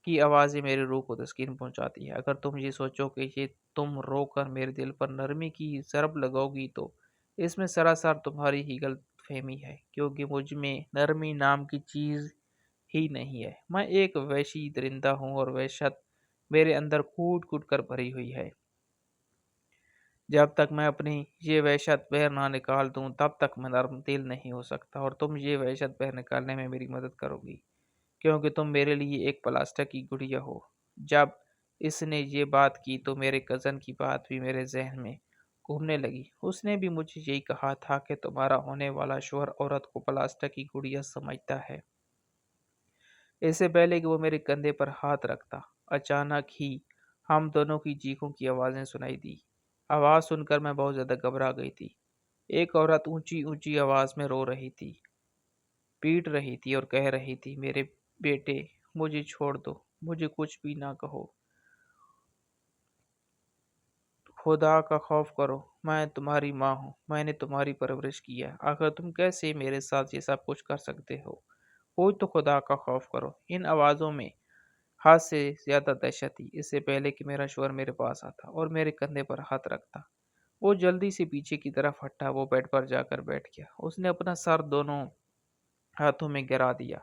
Speaker 1: کی آوازیں میرے روح کو تسکین پہنچاتی ہے۔ اگر تم یہ سوچو کہ یہ تم رو کر میرے دل پر نرمی کی ضرب لگاؤ گی تو اس میں سراسر تمہاری ہی غلط فہمی ہے، کیونکہ مجھ میں نرمی نام کی چیز ہی نہیں ہے۔ میں ایک وحشی درندہ ہوں اور وحشت میرے اندر کوٹ کوٹ کر بھری ہوئی ہے۔ جب تک میں اپنی یہ وحشت باہر نہ نکال دوں تب تک میں نرم دل نہیں ہو سکتا، اور تم یہ وحشت باہر نکالنے میں میری مدد کرو گی، کیونکہ تم میرے لیے ایک پلاسٹک کی گڑیا ہو۔ جب اس نے یہ بات کی تو میرے کزن کی بات بھی میرے ذہن میں گھومنے لگی۔ اس نے بھی مجھے یہی کہا تھا کہ تمہارا ہونے والا شوہر عورت کو پلاسٹک کی گڑیا سمجھتا ہے۔ اس سے پہلے کہ وہ میرے کندھے پر ہاتھ رکھتا، اچانک ہی ہم دونوں کی چیخوں کی آوازیں سنائی دی۔ آواز سن کر میں بہت زیادہ گھبرا گئی تھی۔ ایک عورت اونچی اونچی آواز میں رو رہی تھی، پیٹ رہی تھی اور کہہ رہی تھی، میرے بیٹے، مجھے چھوڑ دو، مجھے کچھ بھی نہ کہو، خدا کا خوف کرو، میں تمہاری ماں ہوں، میں نے تمہاری پرورش کی ہے، آخر تم کیسے میرے ساتھ یہ سب کچھ کر سکتے ہو؟ کوئی تو خدا کا خوف کرو۔ ان آوازوں میں حد سے زیادہ دہشت تھی۔ اس سے پہلے کہ میرا شوہر میرے پاس آتا اور میرے کندھے پر ہاتھ رکھتا، وہ جلدی سے پیچھے کی طرف ہٹا، وہ بیڈ پر جا کر بیٹھ گیا۔ اس نے اپنا سر دونوں ہاتھوں میں گرا دیا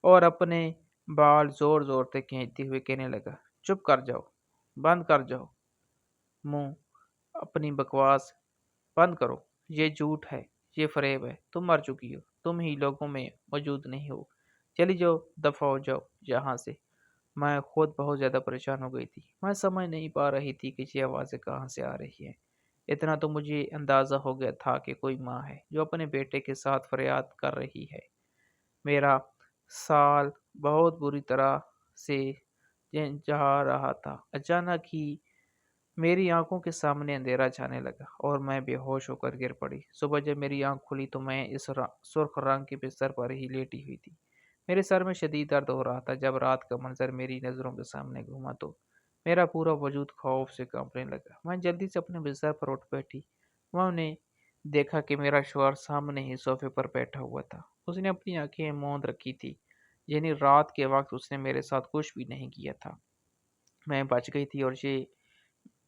Speaker 1: اور اپنے بال زور زور سے کھینچتے ہوئے کہنے لگا، چپ کر جاؤ، بند کر جاؤ منہ، اپنی بکواس بند کرو، یہ جھوٹ ہے، یہ فریب ہے، تم مر چکی ہو، تم ہی لوگوں میں موجود نہیں ہو، چلی جاؤ، دفع ہو جاؤ یہاں سے۔ میں خود بہت زیادہ پریشان ہو گئی تھی۔ میں سمجھ نہیں پا رہی تھی کہ یہ آوازیں کہاں سے آ رہی ہیں۔ اتنا تو مجھے اندازہ ہو گیا تھا کہ کوئی ماں ہے جو اپنے بیٹے کے ساتھ فریاد کر رہی ہے۔ میرا سال بہت بری طرح سے جا رہا تھا۔ اچانک ہی میری آنکھوں کے سامنے اندھیرا چھانے لگا اور میں بے ہوش ہو کر گر پڑی۔ صبح جب میری آنکھ کھلی تو میں اس سرخ رنگ کے بستر پر ہی لیٹی ہوئی تھی۔ میرے سر میں شدید درد ہو رہا تھا۔ جب رات کا منظر میری نظروں کے سامنے گھوما تو میرا پورا وجود خوف سے کانپنے لگا۔ میں جلدی سے اپنے بستر پر اٹھ بیٹھی۔ میں نے دیکھا کہ میرا شوہر سامنے ہی صوفے پر بیٹھا ہوا تھا۔ اس نے اپنی آنکھیں موند رکھی تھی، یعنی رات کے وقت اس نے میرے ساتھ کچھ بھی نہیں کیا تھا۔ میں بچ گئی تھی اور یہ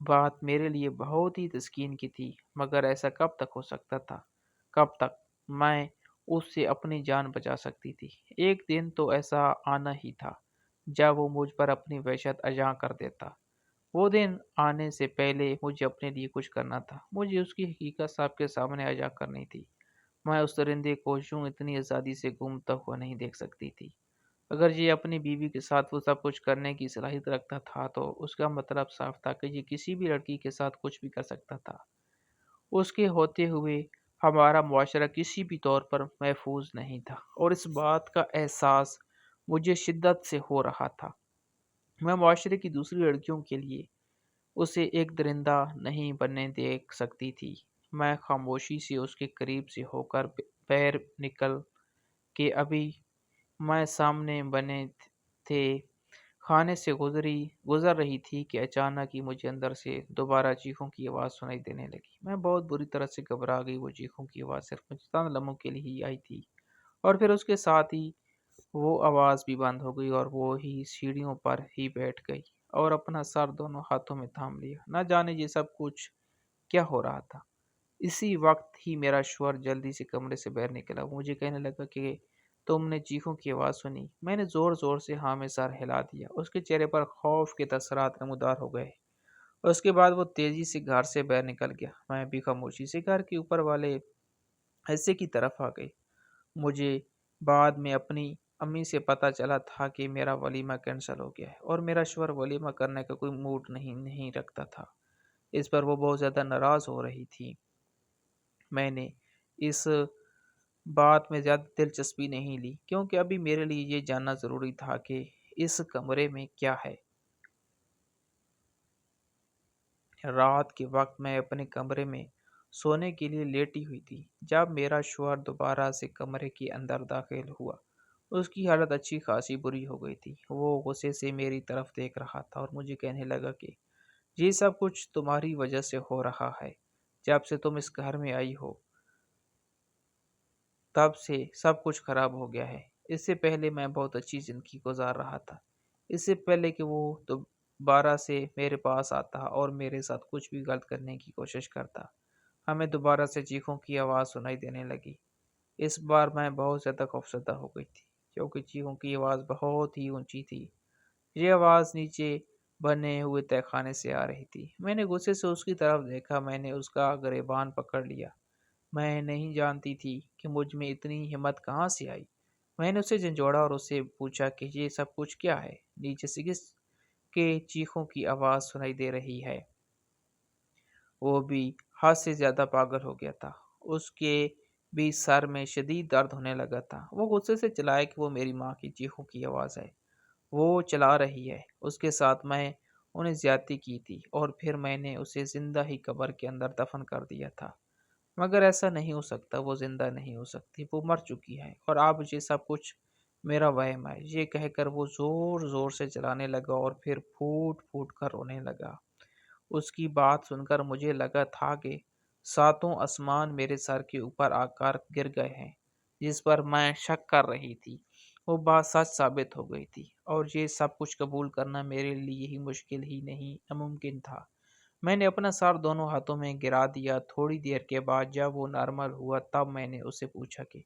Speaker 1: بات میرے لیے بہت ہی تسکین کی تھی، مگر ایسا کب تک ہو سکتا تھا؟ کب تک میں اس سے اپنی جان بچا سکتی تھی؟ ایک دن تو ایسا آنا ہی تھا جب وہ مجھ پر اپنی وحشت اجاں کر دیتا۔ وہ دن آنے سے پہلے مجھے اپنے لیے کچھ کرنا تھا۔ مجھے اس کی حقیقت سب کے سامنے اجاں کرنی تھی۔ میں اس درندے کو یوں اتنی آزادی سے گھومتا ہوا نہیں دیکھ سکتی تھی۔ اگر یہ اپنی بیوی کے ساتھ وہ سب کچھ کرنے کی صلاحیت رکھتا تھا تو اس کا مطلب صاف تھا کہ یہ کسی بھی لڑکی کے ساتھ کچھ بھی کر سکتا تھا۔ اس کے ہوتے ہوئے ہمارا معاشرہ کسی بھی طور پر محفوظ نہیں تھا، اور اس بات کا احساس مجھے شدت سے ہو رہا تھا۔ میں معاشرے کی دوسری لڑکیوں کے لیے اسے ایک درندہ نہیں بننے دیکھ سکتی تھی۔ میں خاموشی سے اس کے قریب سے ہو کر پیر نکل کے ابھی میں سامنے بنے تھے خانے سے گزر رہی تھی کہ اچانک ہی مجھے اندر سے دوبارہ چیخوں کی آواز سنائی دینے لگی۔ میں بہت بری طرح سے گھبرا گئی۔ وہ چیخوں کی آواز صرف مجھے چند لمحوں کے لیے ہی آئی تھی، اور پھر اس کے ساتھ ہی وہ آواز بھی بند ہو گئی اور وہ ہی سیڑھیوں پر ہی بیٹھ گئی اور اپنا سر دونوں ہاتھوں میں تھام لیا۔ نہ جانے یہ سب کچھ کیا ہو رہا تھا۔ اسی وقت ہی میرا شوہر جلدی سے کمرے سے باہر نکلا۔ وہ مجھے کہنے لگا کہ تم نے چیخوں کی آواز سنی؟ میں نے زور زور سے ہاں میں سر ہلا دیا۔ اس کے چہرے پر خوف کے تاثرات نمودار ہو گئے۔ اس کے بعد وہ تیزی سے گھر سے باہر نکل گیا۔ میں بھی خاموشی سے گھر کے اوپر والے حصے کی طرف آ گئی۔ مجھے بعد میں اپنی امی سے پتہ چلا تھا کہ میرا ولیمہ کینسل ہو گیا ہے، اور میرا شوہر ولیمہ کرنے کا کوئی موڈ نہیں رکھتا تھا۔ اس پر وہ بہت زیادہ ناراض ہو رہی تھی۔ میں نے اس بات میں زیادہ دلچسپی نہیں لی، کیونکہ ابھی میرے لیے یہ جاننا ضروری تھا کہ اس کمرے میں کیا ہے۔ رات کے وقت میں اپنے کمرے میں سونے کے لیے لیٹی ہوئی تھی جب میرا شوہر دوبارہ سے کمرے کے اندر داخل ہوا۔ اس کی حالت اچھی خاصی بری ہو گئی تھی۔ وہ غصے سے میری طرف دیکھ رہا تھا اور مجھے کہنے لگا کہ یہ سب کچھ تمہاری وجہ سے ہو رہا ہے۔ جب سے تم اس گھر میں آئی ہو تب سے سب کچھ خراب ہو گیا ہے۔ اس سے پہلے میں بہت اچھی زندگی گزار رہا تھا۔ اس سے پہلے کہ وہ دوبارہ سے میرے پاس آتا اور میرے ساتھ کچھ بھی غلط کرنے کی کوشش کرتا، ہمیں دوبارہ سے چیخوں کی آواز سنائی دینے لگی۔ اس بار میں بہت زیادہ خوفزدہ ہو گئی تھی کیونکہ چیخوں کی آواز بہت ہی اونچی تھی۔ یہ آواز نیچے بنے ہوئے تہہ خانے سے آ رہی تھی۔ میں نے غصے سے اس کی طرف دیکھا۔ میں نے اس کا گریبان پکڑ لیا۔ میں نہیں جانتی تھی کہ مجھ میں اتنی ہمت کہاں سے آئی۔ میں نے اسے جھنجھوڑا اور اس سے پوچھا کہ یہ سب کچھ کیا ہے؟ نیچے سے کس کے چیخوں کی آواز سنائی دے رہی ہے؟ وہ بھی حد سے زیادہ پاگل ہو گیا تھا۔ اس کے بھی سر میں شدید درد ہونے لگا تھا۔ وہ غصے سے چلایا کہ وہ میری ماں کی چیخوں کی آواز ہے۔ وہ چلا رہی ہے۔ اس کے ساتھ میں انہیں زیادتی کی تھی اور پھر میں نے اسے زندہ ہی قبر کے اندر دفن کر دیا تھا۔ مگر ایسا نہیں ہو سکتا، وہ زندہ نہیں ہو سکتی، وہ مر چکی ہے اور اب یہ سب کچھ میرا وہم ہے۔ یہ کہہ کر وہ زور زور سے چلانے لگا اور پھر پھوٹ پھوٹ کر رونے لگا۔ اس کی بات سن کر مجھے لگا تھا کہ ساتوں آسمان میرے سر کے اوپر آ کر گر گئے ہیں۔ جس پر میں شک کر رہی تھی وہ بات سچ ثابت ہو گئی تھی اور یہ سب کچھ قبول کرنا میرے لیے ہی مشکل ہی نہیں ناممکن تھا۔ میں نے اپنا سر دونوں ہاتھوں میں گرا دیا۔ تھوڑی دیر کے بعد جب وہ نارمل ہوا تب میں نے اسے پوچھا کہ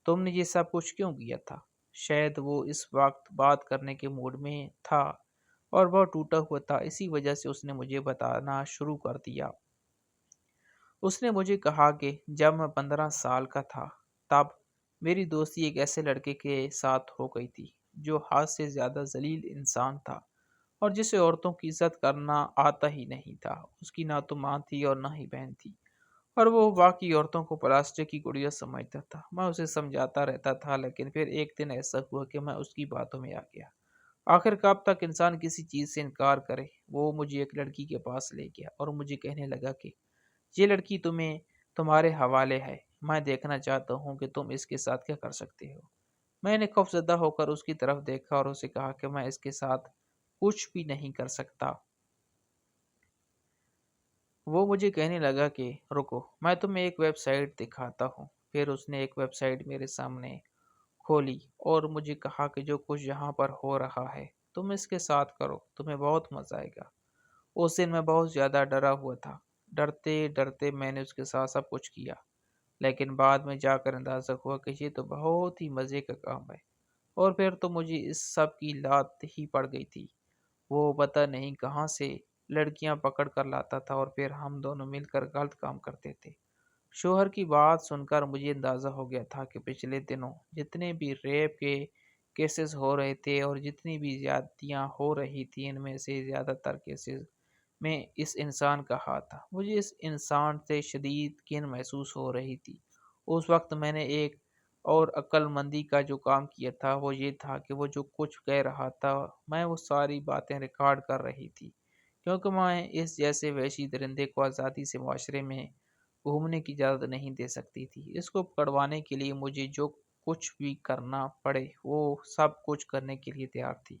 Speaker 1: تم نے یہ سب کچھ کیوں کیا تھا؟ شاید وہ اس وقت بات کرنے کے موڈ میں تھا اور وہ ٹوٹا ہوا تھا، اسی وجہ سے اس نے مجھے بتانا شروع کر دیا۔ اس نے مجھے کہا کہ جب میں 15 سال کا تھا تب میری دوستی ایک ایسے لڑکے کے ساتھ ہو گئی تھی جو حد سے زیادہ ذلیل انسان تھا اور جسے عورتوں کی عزت کرنا آتا ہی نہیں تھا۔ اس کی نہ تو ماں تھی اور نہ ہی بہن تھی اور وہ باقی عورتوں کو پلاسٹک کی گڑیا سمجھتا تھا۔ میں اسے سمجھاتا رہتا تھا لیکن پھر ایک دن ایسا ہوا کہ میں اس کی باتوں میں آ گیا۔ آخر کب تک انسان کسی چیز سے انکار کرے؟ وہ مجھے ایک لڑکی کے پاس لے گیا اور مجھے کہنے لگا کہ یہ لڑکی تمہارے حوالے ہے۔ میں دیکھنا چاہتا ہوں کہ تم اس کے ساتھ کیا کر سکتے ہو۔ میں نے خوفزدہ ہو کر اس کی طرف دیکھا اور اسے کہا کہ میں اس کے ساتھ کچھ بھی نہیں کر سکتا۔ وہ مجھے کہنے لگا کہ رکو، میں تمہیں ایک ویب سائٹ دکھاتا ہوں۔ پھر اس نے ایک ویب سائٹ میرے سامنے کھولی اور مجھے کہا کہ جو کچھ یہاں پر ہو رہا ہے تم اس کے ساتھ کرو، تمہیں بہت مزہ آئے گا۔ اس دن میں بہت زیادہ ڈرا ہوا تھا۔ ڈرتے ڈرتے میں نے اس کے ساتھ سب کچھ کیا، لیکن بعد میں جا کر اندازہ ہوا کہ یہ تو بہت ہی مزے کا کام ہے اور پھر تو مجھے اس سب کی لات ہی پڑ گئی تھی۔ وہ پتہ نہیں کہاں سے لڑکیاں پکڑ کر لاتا تھا اور پھر ہم دونوں مل کر غلط کام کرتے تھے۔ شوہر کی بات سن کر مجھے اندازہ ہو گیا تھا کہ پچھلے دنوں جتنے بھی ریپ کے کیسز ہو رہے تھے اور جتنی بھی زیادتیاں ہو رہی تھیں ان میں سے زیادہ تر کیسز میں اس انسان کا ہاتھ تھا۔ مجھے اس انسان سے شدید کین محسوس ہو رہی تھی۔ اس وقت میں نے ایک اور عقل مندی کا جو کام کیا تھا وہ یہ تھا کہ وہ جو کچھ کہہ رہا تھا میں وہ ساری باتیں ریکارڈ کر رہی تھی، کیونکہ میں اس جیسے وحشی درندے کو آزادی سے معاشرے میں گھومنے کی اجازت نہیں دے سکتی تھی۔ اس کو پکڑوانے کے لیے مجھے جو کچھ بھی کرنا پڑے وہ سب کچھ کرنے کے لیے تیار تھی۔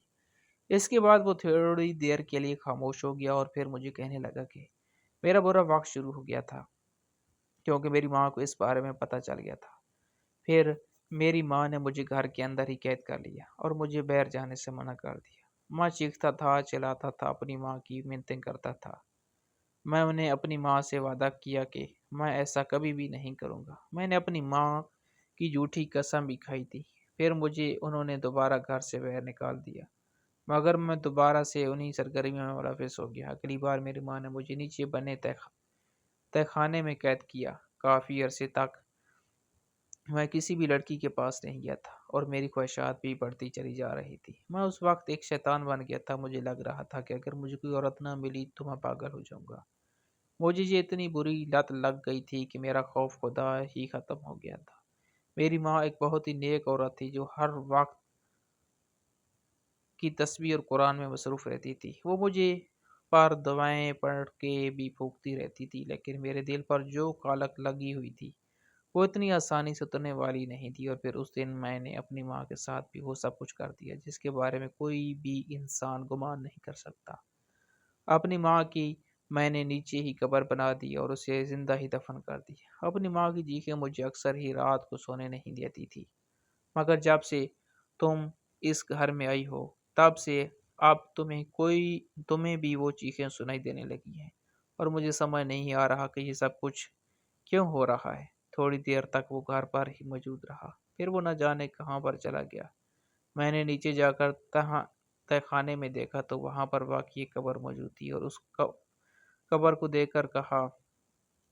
Speaker 1: اس کے بعد وہ تھوڑی دیر کے لیے خاموش ہو گیا اور پھر مجھے کہنے لگا کہ میرا برا وقت شروع ہو گیا تھا کیونکہ میری ماں کو اس بارے میں پتہ چل گیا تھا۔ پھر میری ماں نے مجھے گھر کے اندر ہی قید کر لیا اور مجھے باہر جانے سے منع کر دیا۔ میں چیختا تھا، چلاتا تھا، اپنی ماں کی منتیں کرتا تھا۔ میں نے اپنی ماں سے وعدہ کیا کہ میں ایسا کبھی بھی نہیں کروں گا۔ میں نے اپنی ماں کی جھوٹی قسم بھی کھائی تھی۔ پھر مجھے انہوں نے دوبارہ گھر سے باہر نکال دیا، مگر میں دوبارہ سے انہی سرگرمیوں میں ملوث ہو گیا۔ اگلی بار میری ماں نے مجھے نیچے بنے تہ خانے میں قید کیا۔ کافی عرصے تک میں کسی بھی لڑکی کے پاس نہیں گیا تھا اور میری خواہشات بھی بڑھتی چلی جا رہی تھی۔ میں اس وقت ایک شیطان بن گیا تھا۔ مجھے لگ رہا تھا کہ اگر مجھے کوئی عورت نہ ملی تو میں پاگل ہو جاؤں گا۔ مجھے یہ اتنی بری لت لگ گئی تھی کہ میرا خوف خدا ہی ختم ہو گیا تھا۔ میری ماں ایک بہت ہی نیک عورت تھی جو ہر وقت کی تسبیح اور قرآن میں مصروف رہتی تھی۔ وہ مجھے پر دعائیں پڑھ کے بھی پھونکتی رہتی تھی، لیکن میرے دل پر جو کالک لگی ہوئی تھی وہ اتنی آسانی سے اترنے والی نہیں تھی۔ اور پھر اس دن میں نے اپنی ماں کے ساتھ بھی وہ سب کچھ کر دیا جس کے بارے میں کوئی بھی انسان گمان نہیں کر سکتا۔ اپنی ماں کی میں نے نیچے ہی قبر بنا دی اور اسے زندہ ہی دفن کر دی۔ اپنی ماں کی چیخیں مجھے اکثر ہی رات کو سونے نہیں دیتی تھی، مگر جب سے تم اس گھر میں آئی ہو تب سے اب تمہیں بھی وہ چیخیں سنائی دینے لگی ہیں، اور مجھے سمجھ نہیں آ رہا کہ یہ سب کچھ کیوں ہو رہا ہے۔ تھوڑی دیر تک وہ گھر پر ہی موجود رہا، پھر وہ نہ جانے کہاں پر چلا گیا۔ میں نے نیچے جا کر تہ خانے میں دیکھا تو وہاں پر واقعی ایک قبر موجود تھی، اور اس قبر کو دیکھ کر کہا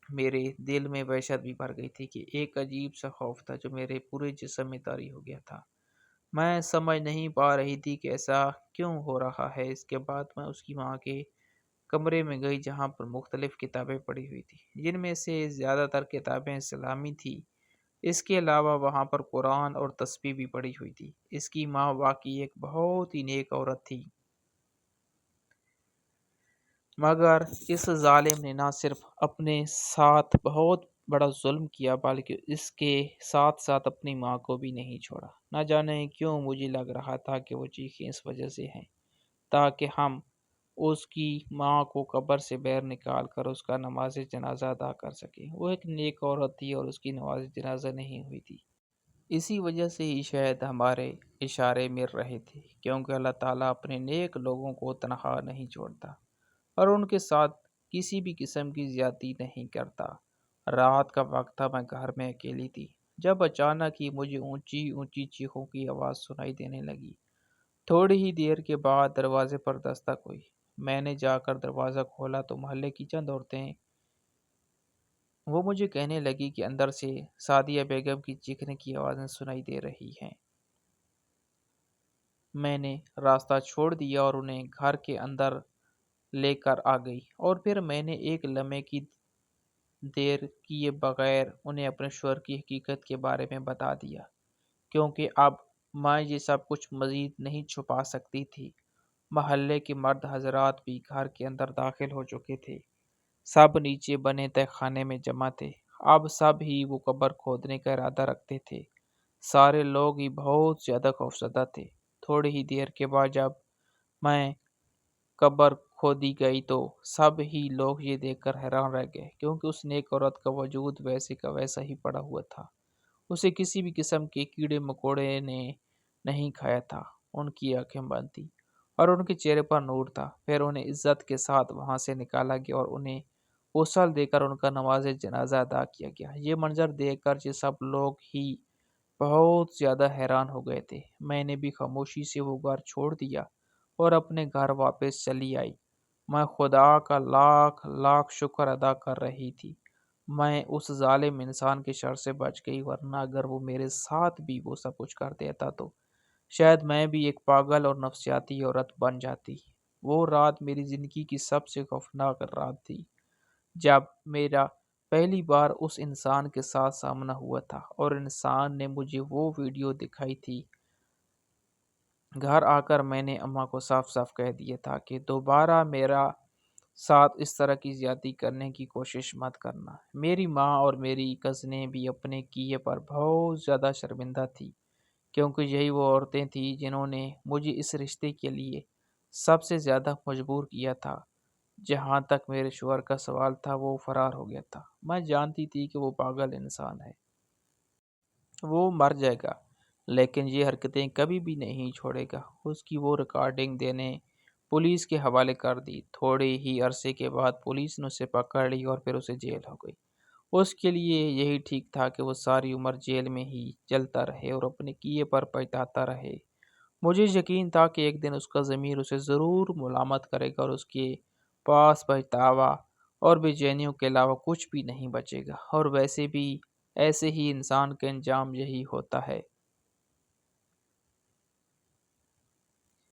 Speaker 1: میرے دل میں وحشت بھی بھر گئی تھی کہ ایک عجیب سا خوف تھا جو میرے پورے جسم میں طاری ہو گیا تھا۔ میں سمجھ نہیں پا رہی تھی کہ ایسا کیوں ہو رہا ہے۔ اس کے بعد میں اس کی ماں کے کمرے میں گئی جہاں پر مختلف کتابیں پڑھی ہوئی تھی، جن میں سے زیادہ تر کتابیں اسلامی تھی۔ اس کے علاوہ وہاں پر قرآن اور تسبیح بھی پڑھی ہوئی تھی۔ اس کی ماں واقعی ایک بہت ہی نیک عورت تھی، مگر اس ظالم نے نہ صرف اپنے ساتھ بہت بڑا ظلم کیا بلکہ اس کے ساتھ ساتھ اپنی ماں کو بھی نہیں چھوڑا۔ نہ جانے کیوں مجھے لگ رہا تھا کہ وہ چیخیں اس وجہ سے ہیں تاکہ ہم اس کی ماں کو قبر سے باہر نکال کر اس کا نماز جنازہ ادا کر سکیں۔ وہ ایک نیک عورت تھی اور اس کی نماز جنازہ نہیں ہوئی تھی۔ اسی وجہ سے ہی شاید ہمارے اشارے مل رہے تھے، کیونکہ اللہ تعالیٰ اپنے نیک لوگوں کو تنہا نہیں چھوڑتا اور ان کے ساتھ کسی بھی قسم کی زیادتی نہیں کرتا۔ رات کا وقت تھا، میں گھر میں اکیلی تھی جب اچانک ہی مجھے اونچی اونچی چیخوں کی آواز سنائی دینے لگی۔ تھوڑی ہی دیر کے بعد دروازے پر دستک ہوئی۔ میں نے جا کر دروازہ کھولا تو محلے کی چند عورتیں وہ مجھے کہنے لگی کہ اندر سے سعدیہ بیگم کی چیخنے کی آوازیں سنائی دے رہی ہیں۔ میں نے راستہ چھوڑ دیا اور انہیں گھر کے اندر لے کر آ گئی، اور پھر میں نے ایک لمحے کی دیر کیے بغیر انہیں اپنے شوہر کی حقیقت کے بارے میں بتا دیا، کیونکہ اب میں یہ سب کچھ مزید نہیں چھپا سکتی تھی۔ محلے کے مرد حضرات بھی گھر کے اندر داخل ہو چکے تھے، سب نیچے بنے تہ خانے میں جمع تھے۔ اب سب ہی وہ قبر کھودنے کا ارادہ رکھتے تھے۔ سارے لوگ ہی بہت زیادہ خوفزدہ تھے۔ تھوڑی ہی دیر کے بعد جب میں قبر کھودی گئی تو سب ہی لوگ یہ دیکھ کر حیران رہ گئے، کیونکہ اس نیک عورت کا وجود ویسے کا ویسا ہی پڑا ہوا تھا۔ اسے کسی بھی قسم کے کیڑے مکوڑے نے نہیں کھایا تھا۔ ان کی آنکھیں بند تھیں اور ان کے چہرے پر نور تھا۔ پھر انہیں عزت کے ساتھ وہاں سے نکالا گیا اور انہیں غسل دے کر ان کا نماز جنازہ ادا کیا گیا۔ یہ منظر دیکھ کر یہ سب لوگ ہی بہت زیادہ حیران ہو گئے تھے۔ میں نے بھی خاموشی سے وہ گھر چھوڑ دیا اور اپنے گھر واپس چلی آئی۔ میں خدا کا لاکھ لاکھ شکر ادا کر رہی تھی میں اس ظالم انسان کے شر سے بچ گئی، ورنہ اگر وہ میرے ساتھ بھی وہ سب کچھ کر دیتا تو شاید میں بھی ایک پاگل اور نفسیاتی عورت بن جاتی۔ وہ رات میری زندگی کی سب سے خوفناک رات تھی، جب میرا پہلی بار اس انسان کے ساتھ سامنا ہوا تھا اور انسان نے مجھے وہ ویڈیو دکھائی تھی۔ گھر آ کر میں نے اماں کو صاف صاف کہہ دیا تھا کہ دوبارہ میرا ساتھ اس طرح کی زیادتی کرنے کی کوشش مت کرنا۔ میری ماں اور میری کزنیں بھی اپنے کیے پر بہت زیادہ شرمندہ تھی، کیونکہ یہی وہ عورتیں تھیں جنہوں نے مجھے اس رشتے کے لیے سب سے زیادہ مجبور کیا تھا۔ جہاں تک میرے شوہر کا سوال تھا وہ فرار ہو گیا تھا۔ میں جانتی تھی کہ وہ پاگل انسان ہے، وہ مر جائے گا، لیکن یہ حرکتیں کبھی بھی نہیں چھوڑے گا۔ اس کی وہ ریکارڈنگ دینے پولیس کے حوالے کر دی۔ تھوڑے ہی عرصے کے بعد پولیس نے اسے پکڑ لی اور پھر اسے جیل ہو گئی۔ اس کے لیے یہی ٹھیک تھا کہ وہ ساری عمر جیل میں ہی جلتا رہے اور اپنے کیے پر پچھتاتا رہے۔ مجھے یقین تھا کہ ایک دن اس کا ضمیر اسے ضرور ملامت کرے گا اور اس کے پاس پچھتاوا اور بے چینیوں کے علاوہ کچھ بھی نہیں بچے گا، اور ویسے بھی ایسے ہی انسان کا انجام یہی ہوتا ہے۔